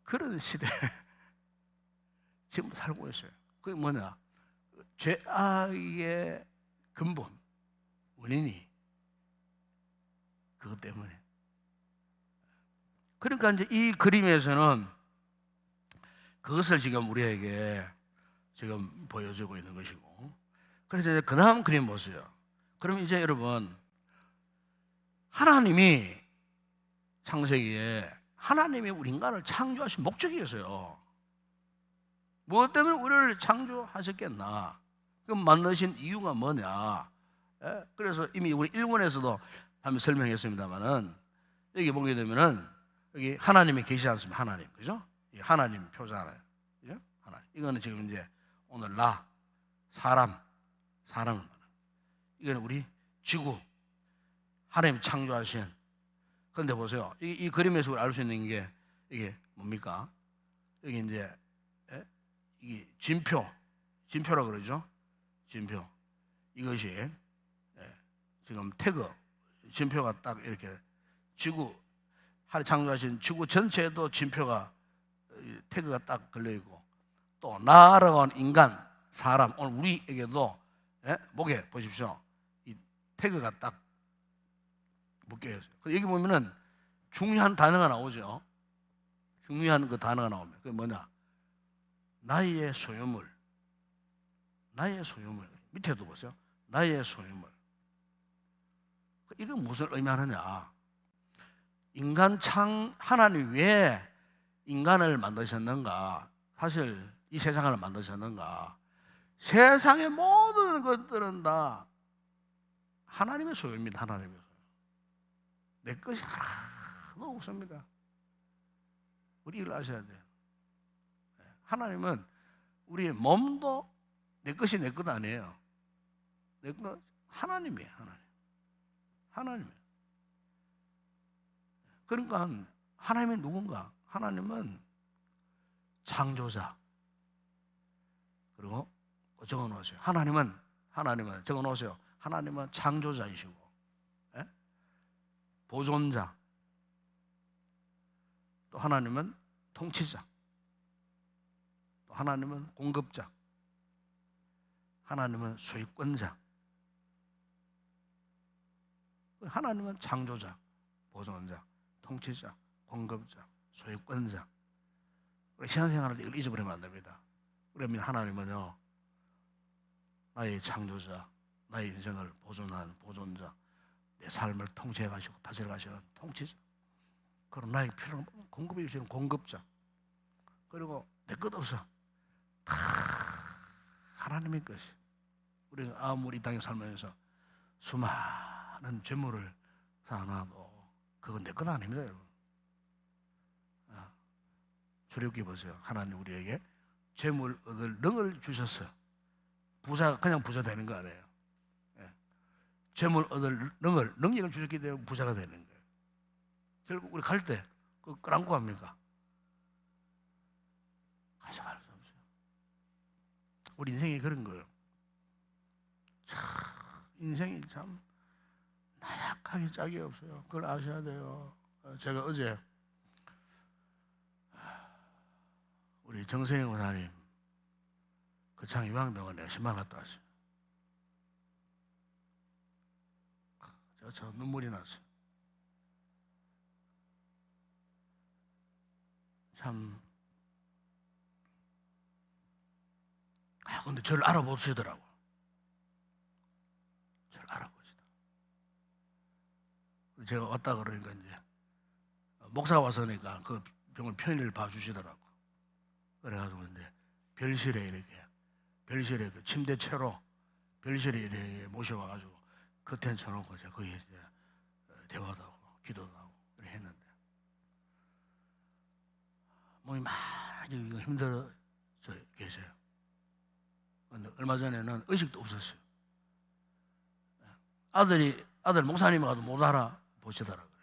그런 시대에 지금 살고 있어요. 그게 뭐냐? 죄악의 근본, 원인이 그것 때문에. 그러니까 이제 이 그림에서는 그것을 지금 우리에게 지금 보여주고 있는 것이고, 그래서 이제 그 다음 그림 보세요. 그럼 이제 여러분, 하나님이 창세기에 하나님이 우리 인간을 창조하신 목적이 있어요. 무엇 때문에 우리를 창조하셨겠나? 그럼 만드신 이유가 뭐냐? 그래서 이미 우리 1권에서도 한번 설명했습니다만은, 여기 보게 되면은 여기 하나님이 계시지 않습니까? 하나님, 그죠? 하나님 표잖아요. 그죠? 하나님. 이거는 지금 이제 오늘 사람을 말해요. 이거는 우리 지구, 하나님 창조하신. 그런데 보세요. 이 그림에서 알 수 있는 게 이게 뭡니까? 여기 이제 이게 진표라 그러죠. 진표. 이것이 지금 태그, 진표가 딱 이렇게 지구, 하나님 창조하신 지구 전체에도 진표가, 태그가 딱 걸려 있고, 또 나라고 하는 인간, 사람, 오늘 우리에게도 목에 보십시오. 이 태그가 딱 묶여 있어요. 여기 보면은 중요한 단어가 나오죠. 중요한 그 단어가 나옵니다. 그게 뭐냐? 나의 소유물. 나의 소유물. 밑에도 보세요. 나의 소유물. 이건 무슨 의미하느냐? 하나님 왜 인간을 만드셨는가? 사실 이 세상을 만드셨는가? 세상의 모든 것들은 다 하나님의 소유입니다. 하나님의 소유. 내 것이 하나도 없습니다. 우리 이걸 아셔야 돼요. 하나님은 우리의 몸도 내 것이 내 것 아니에요. 내 것 하나님이에요. 하나님이에요. 그러니까 하나님이 누군가? 하나님은 창조자. 그리고 적어놓으세요. 하나님은 하나님은 적어놓으세요. 하나님은 창조자이시고, 예? 보존자, 또 하나님은 통치자, 또 하나님은 공급자, 하나님은 소유권자. 하나님은 창조자, 보존자, 통치자, 공급자, 소유권자. 신앙생활을 이걸 잊어버리면 안 됩니다. 그러면 하나님은요, 나의 창조자, 나의 인생을 보존한 보존자, 내 삶을 통치해 가시고 다스려 가시는 통치자, 그리고 나의 필요를 공급해 주시는 공급자, 그리고 내 것 없어, 다 하나님의 것이. 우리가 아무리 이 땅에 살면서 수많은 재물을 쌓아놔도 그건 내 것 아닙니다, 여러분. 출애굽기 보세요. 하나님 우리에게 재물 얻을 능을 주셨어요. 부자, 그냥 부자 되는 거 아니에요. 재물 얻을 능력을 주셨기 때문에 부자가 되는 거예요. 결국 우리 갈 때 그걸 안고 갑니까? 가져갈 수 없어요. 우리 인생이 그런 거예요. 참, 인생이 참 나약하게 짝이 없어요. 그걸 아셔야 돼요. 제가 어제 우리 정세영 원사님 거창 요양병원에 10만 갔다 왔어요. 저 눈물이 났어요. 참, 근데 저를 알아보시더라고. 저를 알아보시더라고. 제가 왔다 그러니까 이제 목사가 와서니까 그 병을 편의를 봐주시더라고. 그래가지고 이제 별실에 그 침대채로 별실에 이렇게 모셔와가지고 겉에 쳐놓고 제가 거기 이제 대화도 하고 기도도 하고 그래 했는데 몸이 많이 힘들어져 계세요. 근데 얼마 전에는 의식도 없었어요. 아들 목사님 가도 못 알아보시더라고요.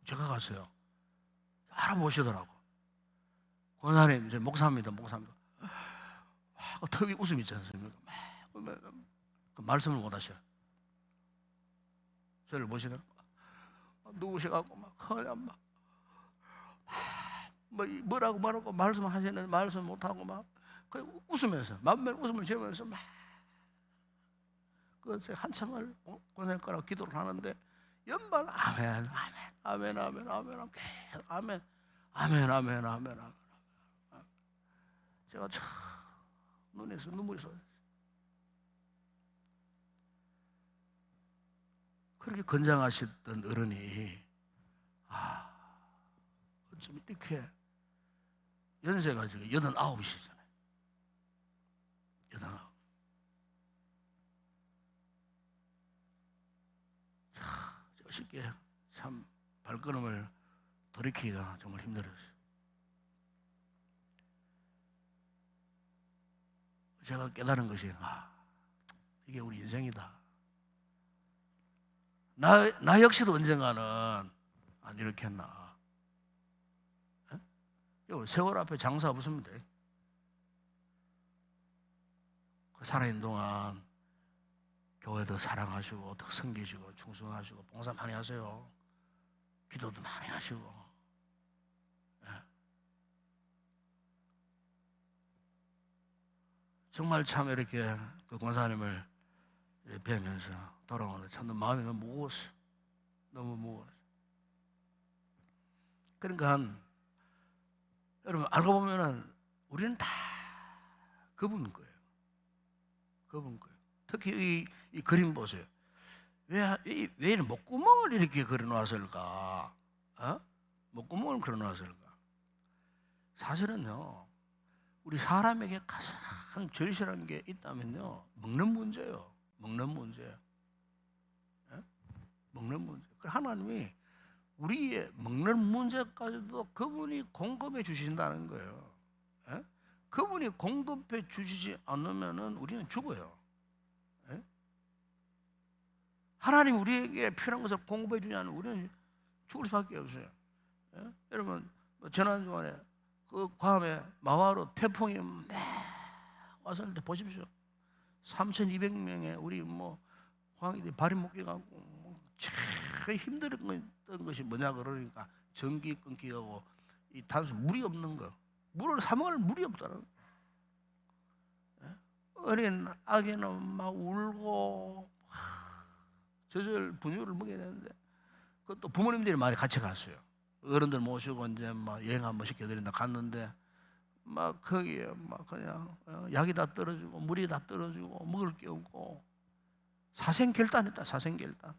제가 갔어요. 알아보시더라고. 권사님 이제 목사입니다. 턱이 웃음이 있지 않습니까? 그 말씀을 못 하셔요. 저를 보시더라고. 누구셔갖고 막 그냥 막 뭐라고 말씀하시는데 말씀 못하고 막 웃으면서 만면 웃음을 지으면서 막 그래서 한참을 권사님 거라고 기도를 하는데 연방 아멘 제가 참 눈에서 눈물이 쏟아졌어요. 그렇게 건장하셨던 어른이 어쩜 이렇게 연세가 지금 89이시잖아요. 89. 참 쉽게 참 발걸음을 돌이키기가 정말 힘들었어요. 제가 깨달은 것이 이게 우리 인생이다. 나 역시도 언젠가는 안 이렇게 했나. 세월 앞에 장사 없으면 돼. 살아있는 동안 교회 더 사랑하시고 더 섬기시고 충성하시고 봉사 많이 하세요. 기도도 많이 하시고. 정말 참 이렇게 그 권사님을 뵈면서 돌아오는데 참 마음이 너무 무거웠어요. 너무 무거웠어요. 그러니까 여러분 알고 보면은 우리는 다 그분 거예요. 그분 거예요. 특히 이 그림 보세요. 왜 이런 목구멍을 이렇게 그려놨을까? 목구멍을 그려놨을까? 사실은요, 우리 사람에게 가장 절실한 게 있다면요, 먹는 문제예요. 먹는 문제. 먹는 문제. 하나님이 우리의 먹는 문제까지도 그분이 공급해 주신다는 거예요. 그분이 공급해 주시지 않으면은 우리는 죽어요. 하나님 우리에게 필요한 것을 공급해 주지 않으면 우리는 죽을 수밖에 없어요. 여러분 지난주간에 그 괌에 마와로 태풍이 막 왔을 때 보십시오. 3,200명의 우리 뭐 황이들이 발이 묶여갖고 제일 힘들었던 것이 뭐냐 그러니까 전기 끊기고 이 단순 물이 없는 거. 물을 사 먹을 물이 없다는 거. 어린 아기는 막 울고 저절 분유를 먹여야 되는데 그것도 부모님들이 많이 같이 갔어요. 어른들 모시고 이제 막 여행 한 번씩 시켜드린다 갔는데 막 거기에 막 그냥 약이 다 떨어지고 물이 다 떨어지고 먹을 게 없고 사생결단했다. 사생결단.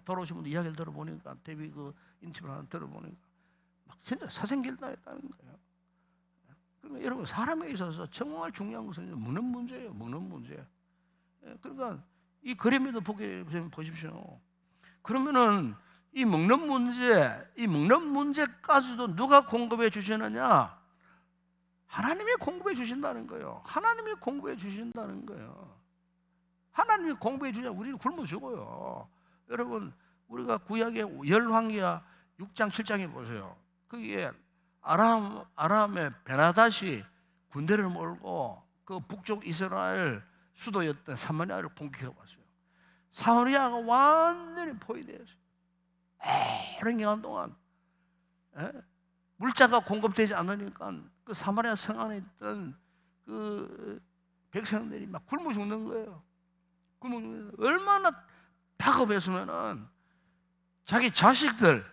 돌아오신 분들 이야기를 들어보니까 대비 그 인집을 하나 들어보니까 막 진짜 사생결단했다는 거예요. 그러면 여러분 사람에 있어서 정말 중요한 것은 먹는 문제예요. 먹는 문제. 그러니까 이 그림에도 보십시오. 그러면은 이 먹는 문제까지도 누가 공급해 주시느냐? 하나님이 공급해 주신다는 거예요. 하나님이 공급해 주신다는 거예요. 하나님이 공급해 주냐? 우리는 굶어 죽어요. 여러분 우리가 구약의 열왕기야 6장 7장에 보세요. 거기에 아람의 베나닷이 군대를 몰고 그 북쪽 이스라엘 수도였던 사마리아를 공격해 왔어요. 사마리아가 완전히 포위되었어요. 오랜 기간 동안 물자가 공급되지 않으니까 그 사마리아 성 안에 있던 그 백성들이 막 굶어 죽는 거예요. 굶어 죽는 거예요. 얼마나 다급했으면은 자기 자식들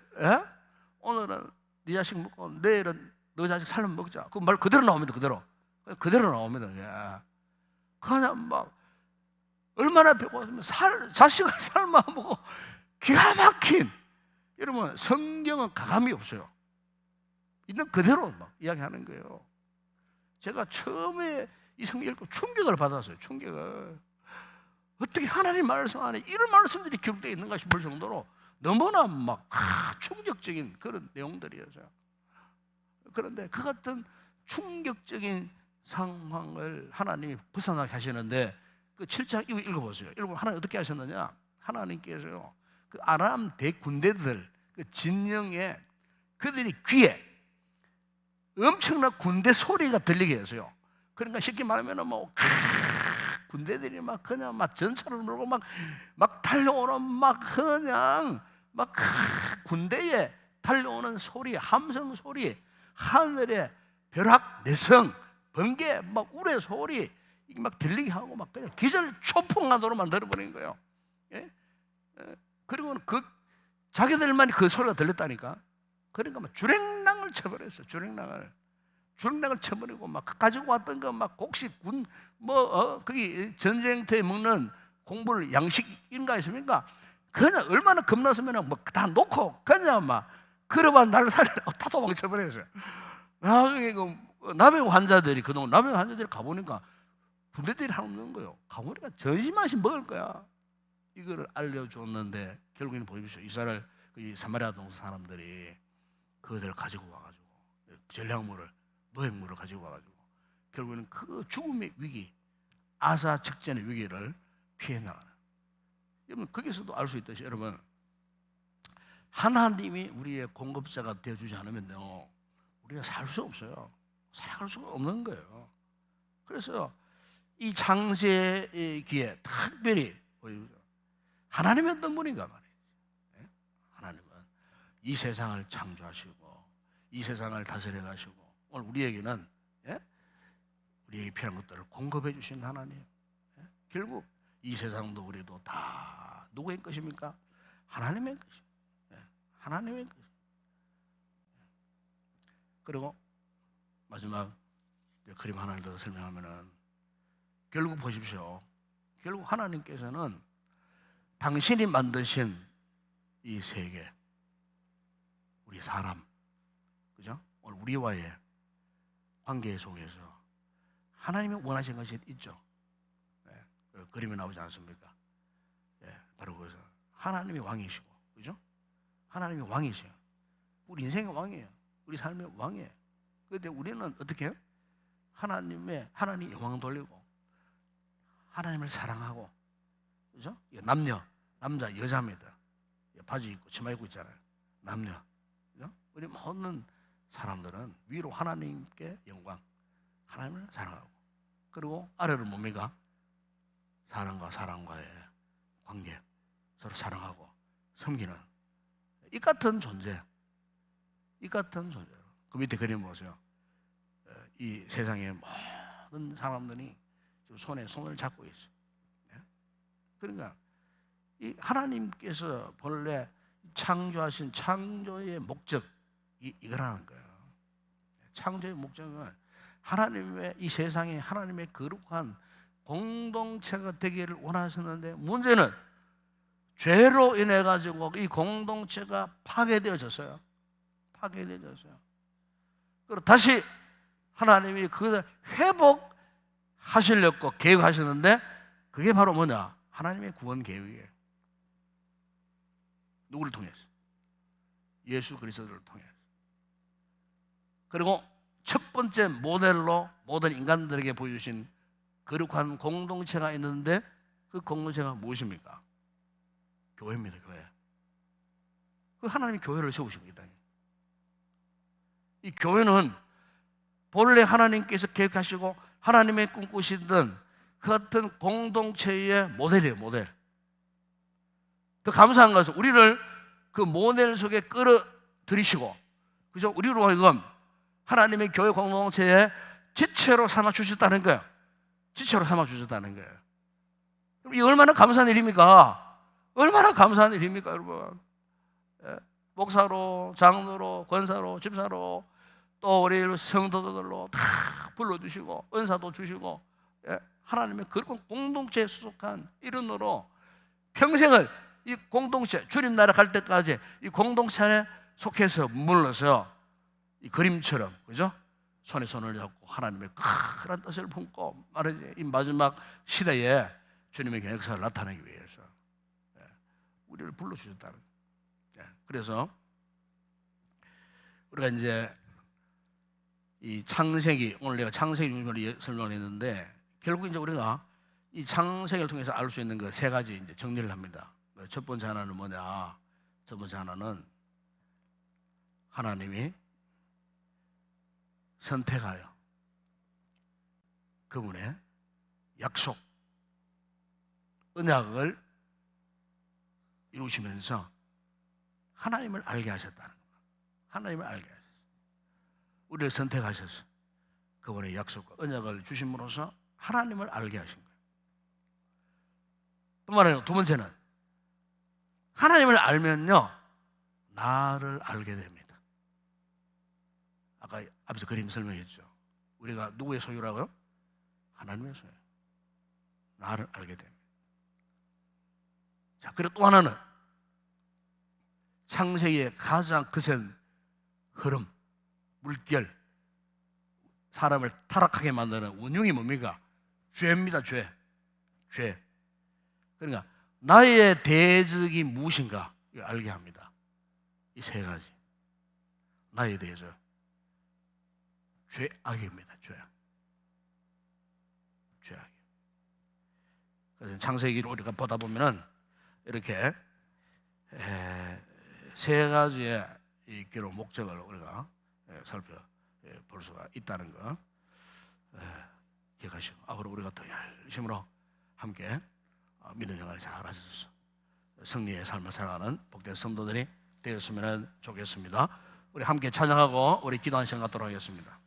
오늘은 네 자식 먹고 내일은 너 자식 살면 먹자. 그 말 그대로 나옵니다. 그대로 나옵니다. 그냥 막 얼마나 배고프면 자식을 삶아 먹고 기가 막힌. 여러분 성경은 가감이 없어요. 있는 그대로 막 이야기하는 거예요. 제가 처음에 이 성경 읽고 충격을 받았어요. 충격을. 어떻게 하나님 말씀 안에 이런 말씀들이 기록되어 있는가 싶을 정도로 너무나 막 충격적인 그런 내용들이었어요. 그런데 그 같은 충격적인 상황을 하나님이 벗어나게 하시는데 그 7장 이거 읽어보세요. 여러분 하나님 어떻게 하셨느냐? 하나님께서요 그 아람 대군대들 그 진영에 그들이 귀에 엄청난 군대 소리가 들리게 했어요. 그러니까 쉽게 말하면 뭐 군대들이 막 그냥 막 전차를 몰고 막 달려오는 막 그냥 막 군대에 달려오는 소리, 함성 소리, 하늘의 벼락 내성, 번개, 막 우레 소리 이게 막 들리게 하고 막 그냥 기절 초풍하도록 만들어버린 거예요. 예? 그리고 그 자기들만이 그 소리가 들렸다니까. 그러니까 막 주랭랑을 쳐버렸어요. 주랭랑을 쳐버리고 막 가지고 왔던 거 막 곡식 군 거기 전쟁터에 먹는 공불 양식인가 있습니까? 그냥 얼마나 겁났으면 뭐 다 놓고 그냥 막 그러면 나를 살리라고 다 도망쳐버렸어요. 나중에 그 남의 환자들이 그동안 남의 환자들이 가보니까 군대들이 하나 없는 거예요. 가보니까 전심만씩 먹을 거야. 이거를 알려줬는데 결국에는 보십시오. 이스라엘 이 사마리아 동서 사람들이 그것을 가지고 와가지고 전략물을 노획물을 가지고 와가지고 결국에는 그 죽음의 위기, 아사 직전의 위기를 피해 나가는. 여러분 거기서도 알 수 있듯이 여러분 하나님이 우리의 공급자가 되어주지 않으면요 우리가 살 수 없어요. 살아갈 수가 없는 거예요. 그래서 이 창세의 기에 특별히 하나님의 어떤 분인가 말이에요. 하나님은 이 세상을 창조하시고 이 세상을 다스려 가시고 오늘 우리에게는 우리에게 필요한 것들을 공급해 주신 하나님. 결국 이 세상도 우리도 다 누구의 것입니까? 하나님의 것입니다. 하나님의 것. 그리고 마지막 그림 하나를 더 설명하면은 결국 보십시오. 결국 하나님께서는 당신이 만드신 이 세계, 우리 사람, 그죠? 오늘 우리와의 관계 속에서 하나님이 원하신 것이 있죠. 그 그림이 나오지 않습니까? 바로 그래서 하나님이 왕이시고, 그죠? 하나님이 왕이세요. 우리 인생의 왕이에요. 우리 삶의 왕이에요. 그런데 우리는 어떻게 해요? 하나님 영광 돌리고 하나님을 사랑하고, 그죠? 남자, 여자입니다. 바지 입고 치마 입고 있잖아요. 남녀, 그죠? 우리 모든 사람들은 위로 하나님께 영광, 하나님을 사랑하고, 그리고 아래로 뭡니까? 사람과 사람과의 관계, 서로 사랑하고 섬기는 이 같은 존재, 이 같은 존재. 그 밑에 그림 보세요. 이 세상의 모든 사람들이 손에 손을 잡고 있어요. 그러니까 이 하나님께서 본래 창조하신 창조의 목적 이거라는 거예요. 창조의 목적은 하나님의 이 세상에 하나님의 거룩한 공동체가 되기를 원하셨는데 문제는 죄로 인해 가지고 이 공동체가 파괴되어졌어요. 파괴되어졌어요. 그리고 다시 하나님이 그것을 회복하시려고 계획하셨는데 그게 바로 뭐냐? 하나님의 구원 계획이에요. 누구를 통해서? 예수 그리스도를 통해서. 그리고 첫 번째 모델로 모든 인간들에게 보여주신 거룩한 공동체가 있는데 그 공동체가 무엇입니까? 교회입니다. 교회. 그 하나님이 교회를 세우신 겁니다. 이 교회는 본래 하나님께서 계획하시고 하나님의 꿈꾸시던 그 같은 공동체의 모델이에요. 모델. 더 감사한 것은 우리를 그 모델 속에 끌어들이시고, 그죠? 우리로 하여금 하나님의 교회 공동체의 지체로 삼아 주셨다는 거예요. 지체로 삼아 주셨다는 거예요. 이 얼마나 감사한 일입니까? 얼마나 감사한 일입니까, 여러분? 목사로, 장로로, 권사로, 집사로, 또 우리 성도들로 다 불러주시고 은사도 주시고, 하나님의 그런 공동체에 수속한 일원으로 평생을 이 공동체, 주님 나라 갈 때까지 이 공동체 안에 속해서 물러서 이 그림처럼, 그죠? 손에 손을 잡고 하나님의 큰 뜻을 품고 말이지, 이 마지막 시대에 주님의 역사를 나타내기 위해서 우리를 불러주셨다는 거예요. 그래서 우리가 이제 이 창세기, 오늘 내가 창세기 중심으로 설명을 했는데, 결국 이제 우리가 이 창세기를 통해서 알 수 있는 그 세 가지 이제 정리를 합니다. 첫 번째 하나는 뭐냐? 첫 번째 하나는 하나님이 선택하여 그분의 약속, 언약을 이루시면서 하나님을 알게 하셨다는 겁니다. 하나님을 알게 하셨어요. 우리를 선택하셔서 그분의 약속과 언약을 주심으로써 하나님을 알게 하신 거예요. 또 말해요. 두 번째는 하나님을 알면요, 나를 알게 됩니다. 아까 앞에서 그림 설명했죠. 우리가 누구의 소유라고요? 하나님의 소유. 나를 알게 됩니다. 자, 그리고 또 하나는 창세기의 가장 거센 흐름, 물결, 사람을 타락하게 만드는 원흉이 뭡니까? 죄입니다. 죄. 그러니까 나의 대적이 무엇인가 알게 합니다. 이 세 가지. 나의 대적, 죄악입니다. 죄악. 그래서 창세기를 우리가 보다 보면은 이렇게 세 가지의 이 기록 목적을 우리가 살펴볼 수가 있다는 거 기억하시고, 앞으로 우리가 더 열심으로 함께 믿음 생활을 잘 하셔서 승리의 삶을 살아가는 복된 성도들이 되었으면 좋겠습니다. 우리 함께 찬양하고 우리 기도하는 시간 갖도록 하겠습니다.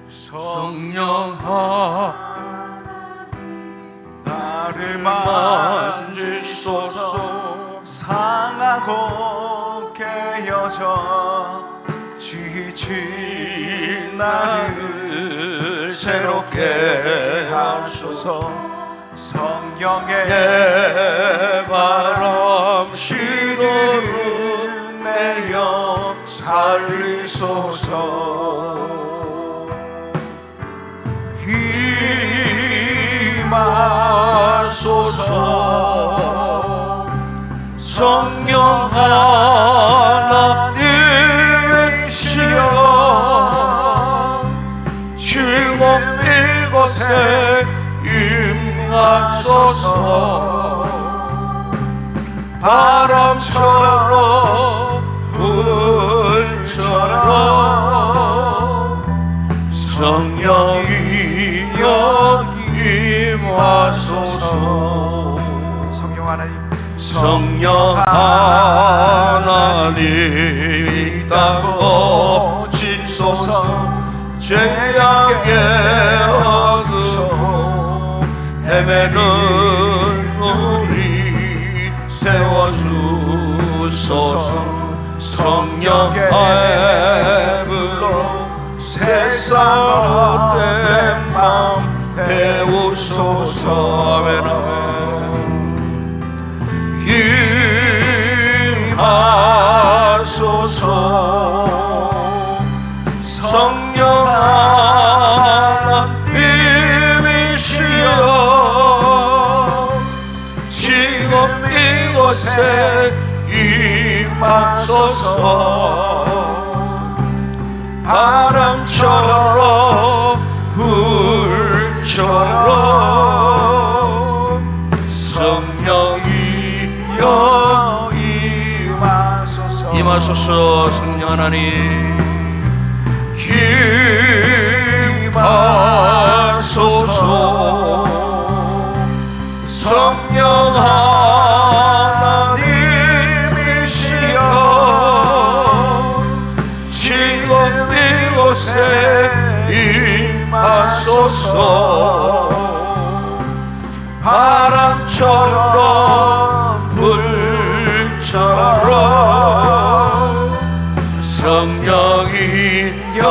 성령아 나를 만지소서. 상하고 깨어져 지친 나를 새롭게 하소서. 성령의 바람 시도를 내려 살리소서. 임하소서. 성령 하나님이시여 지금 이곳에 임하소서. 바람처럼 불처럼 성령이여 임하소서. 성령 하나님, 성령 하나님 이 땅 거치소서. 죄악의 어둠 헤매는 우리 세워주소서. 성령 하앱으로 세상 헛된 맘 태우소서. 아멘 아멘. 임하소서. 성령 하나님이시여 지금 이곳에 임하소서. 바람처럼 불처럼 성령이여 임하소서. 임하소서. 성령 하나님 임하소서. 성령 하나님이시여 지금 이곳에 임하소서. 바람처럼 불처럼 성령이여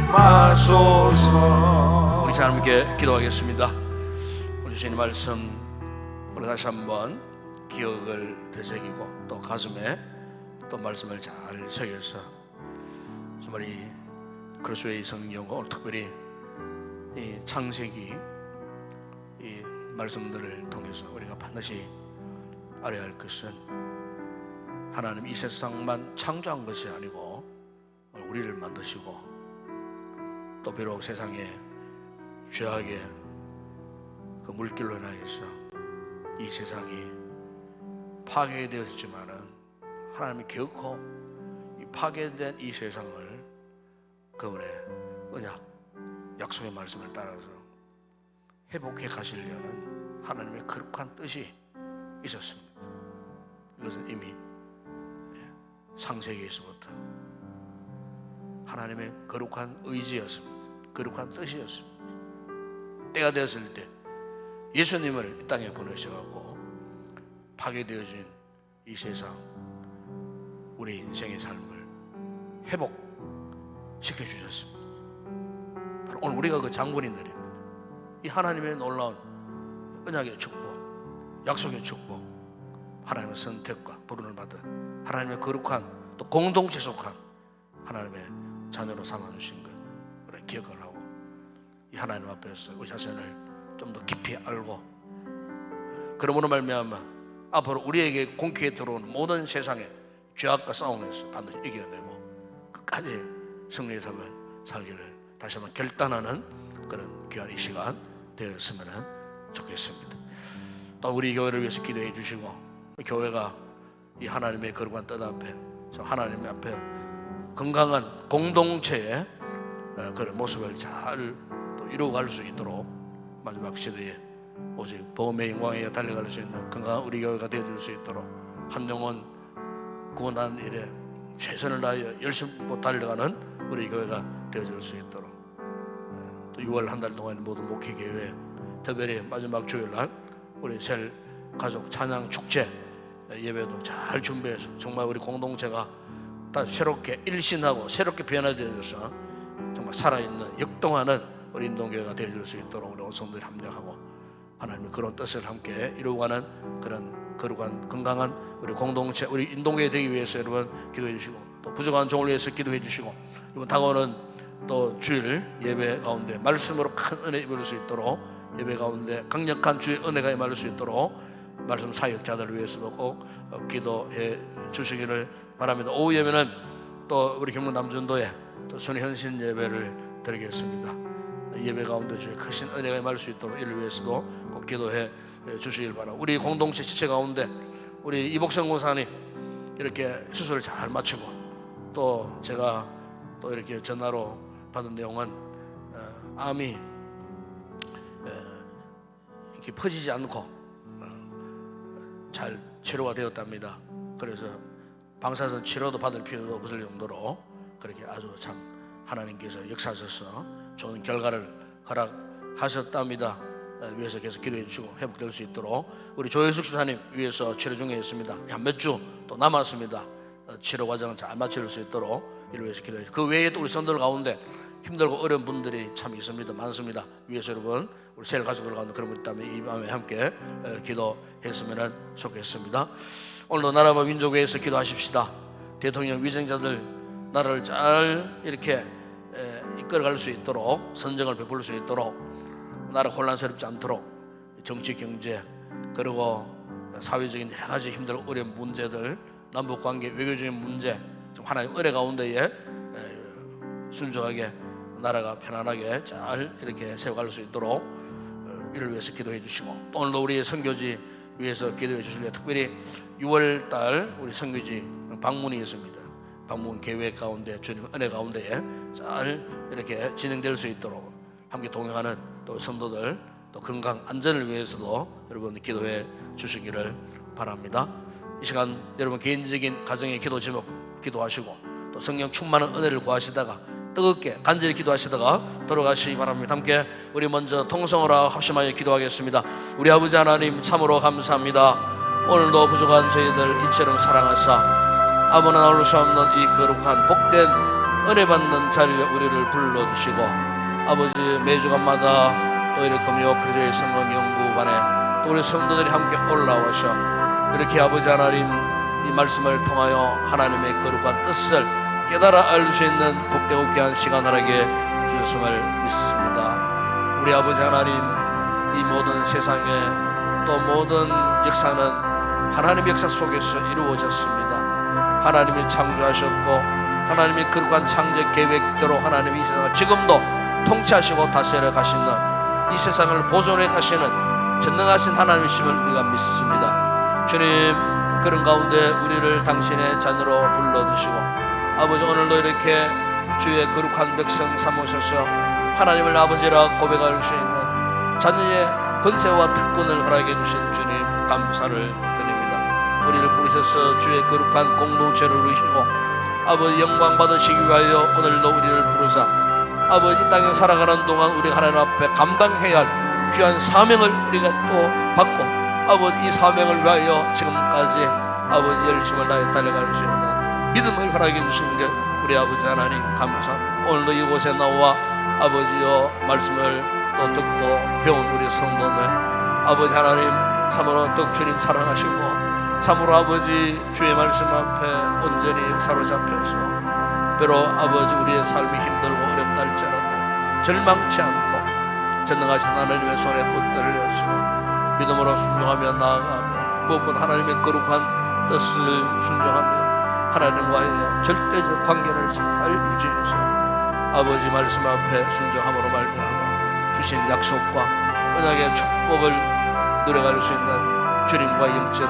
임하소서. 우리 하나님께 기도하겠습니다. 오늘 주신 말씀 우리 다시 한번 기억을 되새기고 또 가슴에 또 말씀을 잘 새겨서 정말 이 그리스도의 성령과 오늘 특별히 이 창세기 이 말씀들을 통해서 우리가 반드시 알아야 할 것은 하나님 이 세상만 창조한 것이 아니고 우리를 만드시고 또 비록 세상에 죄악의 그 물길로 인하여서 이 세상이 파괴되었지만은 하나님이 결코 이 파괴된 이 세상을 그분의 언약 약속의 말씀을 따라서 회복해 가시려는 하나님의 거룩한 뜻이 있었습니다. 이것은 이미 창세기에서부터 하나님의 거룩한 의지였습니다. 거룩한 뜻이었습니다. 때가 되었을 때 예수님을 이 땅에 보내셔갖고 파괴되어진 이 세상 우리 인생의 삶을 회복시켜 주셨습니다. 바로 오늘 우리가 그 장본인들입니다. 이 하나님의 놀라운 언약의 축복, 약속의 축복, 하나님의 선택과 부름을 받은 하나님의 거룩한 또 공동체 속한 하나님의 자녀로 삼아주신 것 우리 기억을 하고 이 하나님 앞에서 우리 자신을 좀 더 깊이 알고 그러므로 말미암아 앞으로 우리에게 공격에 들어오는 모든 세상의 죄악과 싸움에서 반드시 이겨내고 끝까지 승리의 삶을 살기를 다시 한번 결단하는 그런 귀한 이 시간 되었으면 좋겠습니다. 또 우리 교회를 위해서 기도해 주시고 교회가 이 하나님의 거룩한 뜻 앞에 하나님 앞에 건강한 공동체의 그런 모습을 잘 또 이루어갈 수 있도록 마지막 시대에 오직 복음의 영광에 달려갈 수 있는 건강한 우리 교회가 되어줄 수 있도록 한 영혼 구원하는 일에 최선을 다하여 열심히 달려가는 우리 교회가 되어줄 수 있도록 또 6월 한 달 동안 모든 목회교회 특별히 마지막 주일날 우리 셀 가족 찬양 축제 예배도 잘 준비해서 정말 우리 공동체가 다 새롭게 일신하고 새롭게 변화되어져서 정말 살아있는 역동하는 우리 인동교회가 되어줄 수 있도록 우리 온성들이 합력하고 하나님의 그런 뜻을 함께 이루어가는 그런 거룩한 건강한 우리 공동체 우리 인동교회 되기 위해서 여러분 기도해 주시고 또 부족한 종을 위해서 기도해 주시고 이번 다가오는 또 주일 예배 가운데 말씀으로 큰 은혜 입을 수 있도록 예배 가운데 강력한 주의 은혜가 임할 수 있도록 말씀 사역자들을 위해서도 꼭 기도해 주시기를 바랍니다. 오후 예배는 또 우리 경북 남전도에 또 손현신 예배를 드리겠습니다. 예배 가운데 주의 크신 은혜가 임할 수 있도록 이를 위해서도 꼭 기도해 주시길 바랍니다. 우리 공동체 지체 가운데 우리 이복성 권사님 이렇게 수술을 잘 마치고 또 제가 또 이렇게 전화로 받은 내용은 암이 이렇게 퍼지지 않고 잘 치료가 되었답니다. 그래서 방사선 치료도 받을 필요도 없을 정도로 그렇게 아주 참 하나님께서 역사하셔서 좋은 결과를 허락하셨답니다. 위해서 계속 기도해 주시고 회복될 수 있도록 우리 조혜숙 집사님 위해서 치료 중에 있습니다. 한 몇 주 또 남았습니다. 치료 과정을 잘 마칠 수 있도록 이를 위해서 기도해 주시고 그 외에 또 우리 성도들 가운데 힘들고 어려운 분들이 참 있습니다. 많습니다. 위해서 여러분 우리 세일 가족들 가운데 그런 분 있다면 이 밤에 함께 기도했으면 좋겠습니다. 오늘도 나라와 민족 위해서 기도하십시다. 대통령 위정자들 나라를 잘 이렇게 이끌어갈 수 있도록 선정을 베풀 수 있도록 나라 혼란스럽지 않도록 정치 경제 그리고 사회적인 여러 가지 힘들고 어려운 문제들 남북관계 외교적인 문제 좀 하나님 은혜 가운데에 순종하게 나라가 편안하게 잘 이렇게 세워갈 수 있도록 이를 위해서 기도해 주시고 또 오늘도 우리의 선교지 위해서 기도해 주실래요. 특별히 6월달 우리 선교지 방문이 있습니다. 방문 계획 가운데 주님 은혜 가운데에 잘 이렇게 진행될 수 있도록 함께 동행하는 또 성도들 또 건강 안전을 위해서도 여러분 기도해 주시기를 바랍니다. 이 시간 여러분 개인적인 가정의 기도 제목 기도하시고 또 성령 충만한 은혜를 구하시다가 뜨겁게 간절히 기도하시다가 돌아가시기 바랍니다. 함께 우리 먼저 통성으로 합심하여 기도하겠습니다. 우리 아버지 하나님 참으로 감사합니다. 오늘도 부족한 저희들 이처럼 사랑하사 아무나 나올 수 없는 이 거룩한 복된 은혜 받는 자리에 우리를 불러주시고 아버지 매주간마다 또 이렇게 금요 그리스도의 성령 연구반에 또 우리 성도들이 함께 올라와서 이렇게 아버지 하나님 이 말씀을 통하여 하나님의 거룩한 뜻을 깨달아 알 수 있는 복되고 귀한 시간을 하게 주셨음을 믿습니다. 우리 아버지 하나님 이 모든 세상에 또 모든 역사는 하나님의 역사 속에서 이루어졌습니다. 하나님이 창조하셨고 하나님의 거룩한 창조 계획대로 하나님이 이 세상을 지금도 통치하시고 다스려 가시는 이 세상을 보존해 가시는 전능하신 하나님이심을 우리가 믿습니다. 주님 그런 가운데 우리를 당신의 자녀로 불러주시고 아버지 오늘도 이렇게 주의 거룩한 백성 삼으셔서 하나님을 아버지라 고백할 수 있는 자녀의 권세와 특권을 허락해 주신 주님 감사를 드립니다. 우리를 부르셔서 주의 거룩한 공동체를 이루시고 아버지 영광 받으시기 위하여 오늘도 우리를 부르사 아버지 이 땅에 살아가는 동안 우리가 하나님 앞에 감당해야 할 귀한 사명을 우리가 또 받고 아버지 이 사명을 위하여 지금까지 아버지 열심을 다해 달려갈 수 있는 믿음을 허락해 주신 게 우리 아버지 하나님 감사합니다. 오늘도 이곳에 나와 아버지여 말씀을 또 듣고 배운 우리 성도들 아버지 하나님 참으로 덕 주님 사랑하시고 참으로 아버지 주의 말씀 앞에 온전히 사로잡혀서 비록 아버지 우리의 삶이 힘들고 어렵다 할지라도 절망치 않고 전능하신 하나님의 손에 붙들려서 믿음으로 순종하며 나아가며 무엇보다 하나님의 거룩한 뜻을 순종하며 하나님과의 절대적 관계를 잘 유지해서 아버지 말씀 앞에 순종함으로 말미암아 주신 약속과 언약의 축복을 누려갈 수 있는 주님과 영적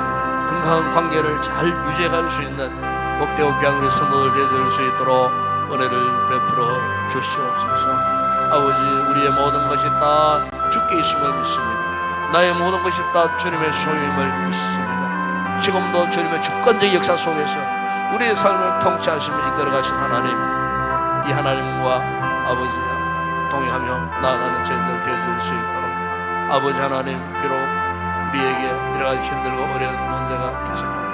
건강한 관계를 잘 유지해갈 수 있는 복되고 귀한 우리 성도들 되어줄 수 있도록 은혜를 베풀어 주시옵소서. 아버지 우리의 모든 것이 다 주께 있음을 믿습니다. 나의 모든 것이 다 주님의 소유임을 믿습니다. 지금도 주님의 주권적 역사 속에서 우리의 삶을 통치하시며 이끌어가신 하나님 이 하나님과 아버지와 동행하며 나아가는 저희들 되어줄 수 있도록 아버지 하나님 비록 우리에게 여러 가지 힘들고 어려운 문제가 있지만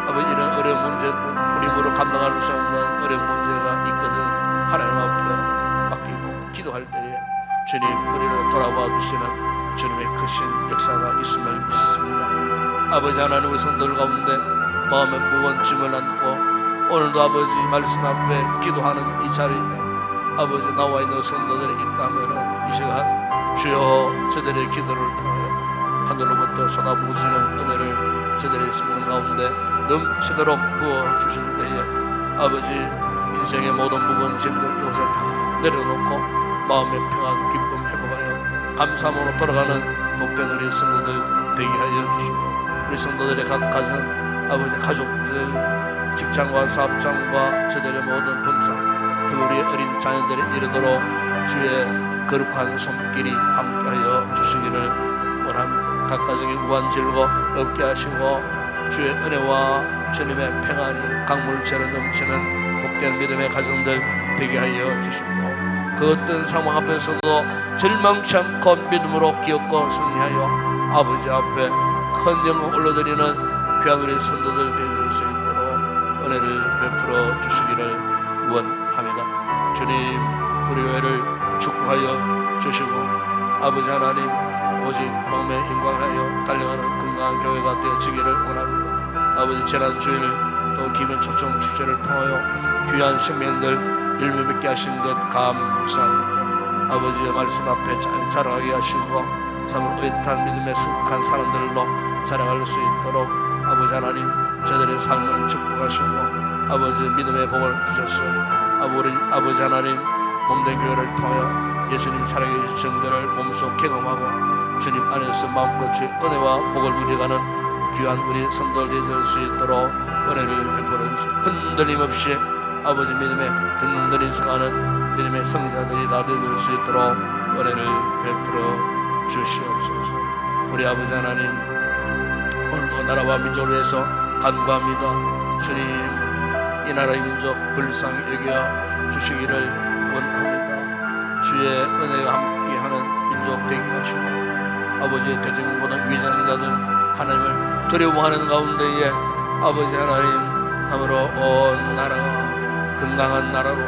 아버지 이런 어려운 문제들 우리 힘으로 감당할 수 없는 어려운 문제가 있거든 하나님 앞에 맡기고 기도할 때에 주님 우리를 돌아와 주시는 주님의 크신 역사가 있음을 믿습니다. 아버지 하나님 우리 성도들 가운데 마음에 무거운 짐을 안고 오늘도 아버지 말씀 앞에 기도하는 이 자리에 아버지 나와 있는 성도들이 있다면 이 시간 주여 저들의 기도를 통하여 하늘로부터 쏟아부으시는 은혜를 저들의 생명 가운데 넘치도록 부어주신 때에 아버지 인생의 모든 부분 짐들 이곳에 다 내려놓고 마음의 평안 기쁨 회복하여 감사함으로 돌아가는 복된 우리 성도들 되게 하여 주시고 우리 성도들의 각 가정 아버지 가족들 직장과 사업장과 저들의 모든 범사 특히 우리 어린 자녀들이 이르도록 주의 거룩한 손길이 함께하여 주시기를 원합니다. 각 가정의 우한 질거 없게 하시고 주의 은혜와 주님의 평안이 강물처럼 넘치는 복된 믿음의 가정들 되게 하여 주시고 그 어떤 상황 앞에서도 절망치 않고 믿음으로 기억고 승리하여 아버지 앞에 큰 영광 올려드리는 귀한 우리 성도들 되어줄 수 있도록 은혜를 베풀어 주시기를 원합니다. 주님 우리 교회를 축복하여 주시고 아버지 하나님 오직 복음에 인광하여 달려가는 건강한 교회가 되어지기를 원합니다. 아버지 지난주일 또 기면 초청 축제를 통하여 귀한 생명들 열매 맺게 하신 것 감사합니다. 아버지의 말씀 앞에 잘 자라가게 하시고 참으로 의탄 믿음에 성숙한 사람들로 자라갈 수 있도록 아버지 하나님 저들의 삶을 축복하시고 아버지 믿음의 복을 주셔서 아버지 하나님 몸된 교회를 통하여 예수님 사랑해 주신 정도를 몸소 경험하고 주님 안에서 마음껏 주의 은혜와 복을 누려가는 귀한 우리 성도들이 될 수 있도록 은혜를 베풀어 주시고 흔들림 없이 아버지 믿음에 든든히 서가는 믿음의 성자들이 다 되어줄 수 있도록 은혜를 베풀어 주시옵소서. 우리 아버지 하나님 오늘도 나라와 민족을 위해서 간구합니다. 주님 이 나라의 민족 불쌍히 여겨 주시기를 원합니다. 주의 은혜가 함께하는 민족 되게 하시고 아버지의 대통령보다 위장자들 하나님을 두려워하는 가운데에 아버지 하나님 참으로 온 나라가 건강한 나라로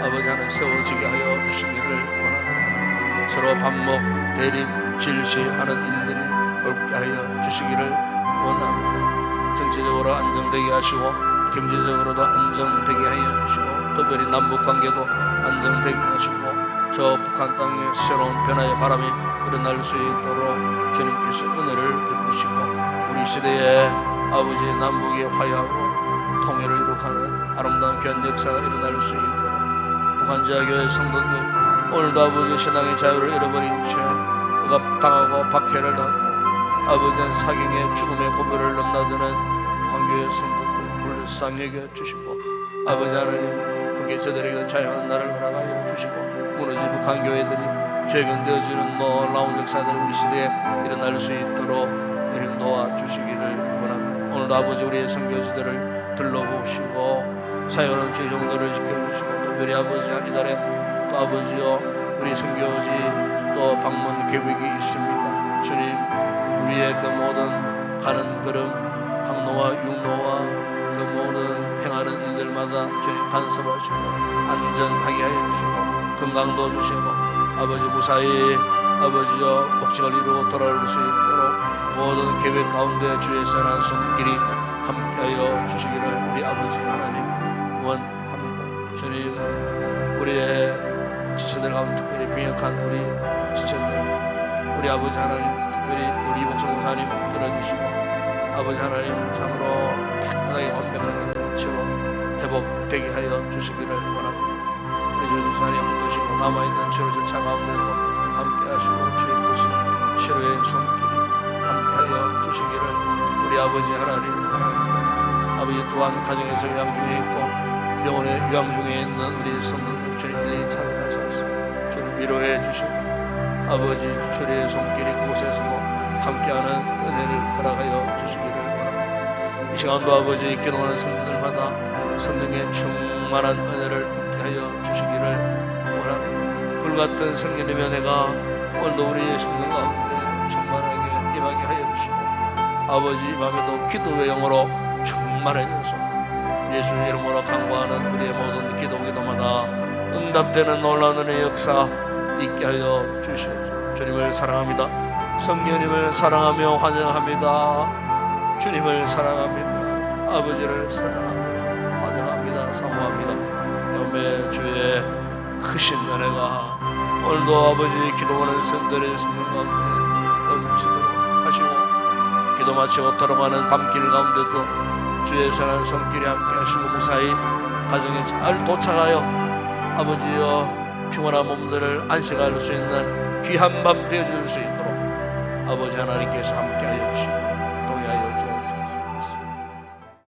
아버지 하나님 세워지게 하여 주시기를 원합니다. 서로 반목 대립 질시하는 일들이 없게 하여 주시기를 원합니다. 정치적으로 안정되게 하시고 경제적으로도 안정되게 하여 주시고 특별히 남북관계도 안정되게 하시고 저 북한 땅에 새로운 변화의 바람이 일어날 수 있도록 주님께서 은혜를 베푸시고 우리 시대에 아버지 남북이 화해하고 통일을 이룩하는 아름다운 귀한 역사가 일어날 수 있도록 북한제야교회 성도들 오늘도 아버지 신앙의 자유를 잃어버린 채 억압당하고 박해를 당하고 아버지는 사경의 죽음의 고비를 넘나드는 북한교회 성도들 불쌍히 여겨주시고 아버지 하나님 그게 저들에게 자유한 날을 허락하여 주시고 무너진 북한 교회들이 재건되어지는 놀라운 역사들이 우리 시대에 일어날 수 있도록 이름 도와주시기를 원합니다. 오늘도 아버지 우리의 선교지들을 둘러보시고 사역하는 주의 종들을 지켜주시고 특별히 아버지 이달에 또 아버지요 우리 선교지 또 방문 계획이 있습니다. 주님 우리의 그 모든 가는 걸음 항로와 육로와 그 모든 행하는 일들마다 주님 간섭하시고 안전하게 하여 주시고 건강도 주시고 아버지 무사히 아버지여 목적을 이루고 돌아올 수 있도록 모든 계획 가운데 주의 선한 손길이 함께하여 주시기를 우리 아버지 하나님 원합니다. 주님 우리의 지체들 가운데 특별히 병역한 우리 지체들 우리 아버지 하나님 특별히 우리 목성사님 들어주시고 아버지 하나님 참으로 깨끗하게 완벽하게 치료 회복되게 하여 주시기를 원합니다. 우리 예수사님 붙드시고 남아있는 치료 절차 가운데도 함께 하시고 주의 크신 치료의 손길이 함께하여 주시기를 우리 아버지 하나님 원합니다. 아버지 또한 가정에서 요양 중에 있고 병원에 요양 중에 있는 우리 성도들 주님 일일이 찾아가셔서 주님 위로해 주시고 아버지 주의 손길이 그곳에서도 함께하는 은혜를 허락하여 주시기를 원합니다. 이 시간도 아버지 기도하는 성도들마다 성령의 충만한 은혜를 얻게 하여 주시기를 원합니다. 불같은 성령의 은혜가 오늘도 우리의 심령 가운데 충만하게 임하게 하여 주시고 아버지 이 밤에도 기도의 영으로 충만해져서 예수의 이름으로 간구하는 우리의 모든 기도마다 응답되는 놀라운 은혜의 역사 있게 하여 주시옵소서. 주님을 사랑합니다. 성령님을 사랑하며 환영합니다. 주님을 사랑합니다. 아버지를 사랑하며 환영합니다. 사모합니다. 여매 주의 크신 은혜가 오늘도 아버지 기도하는 성도들의 생명 가운데 넘치도록 하시고 기도 마치고 돌아가는 밤길 가운데도 주의 선한 손길에 함께 하시고 무사히 가정에 잘 도착하여 아버지여 평안한 몸들을 안식할 수 있는 귀한 밤 되어줄 수 있도록 아버지 하나님께서 함께 하여 주시고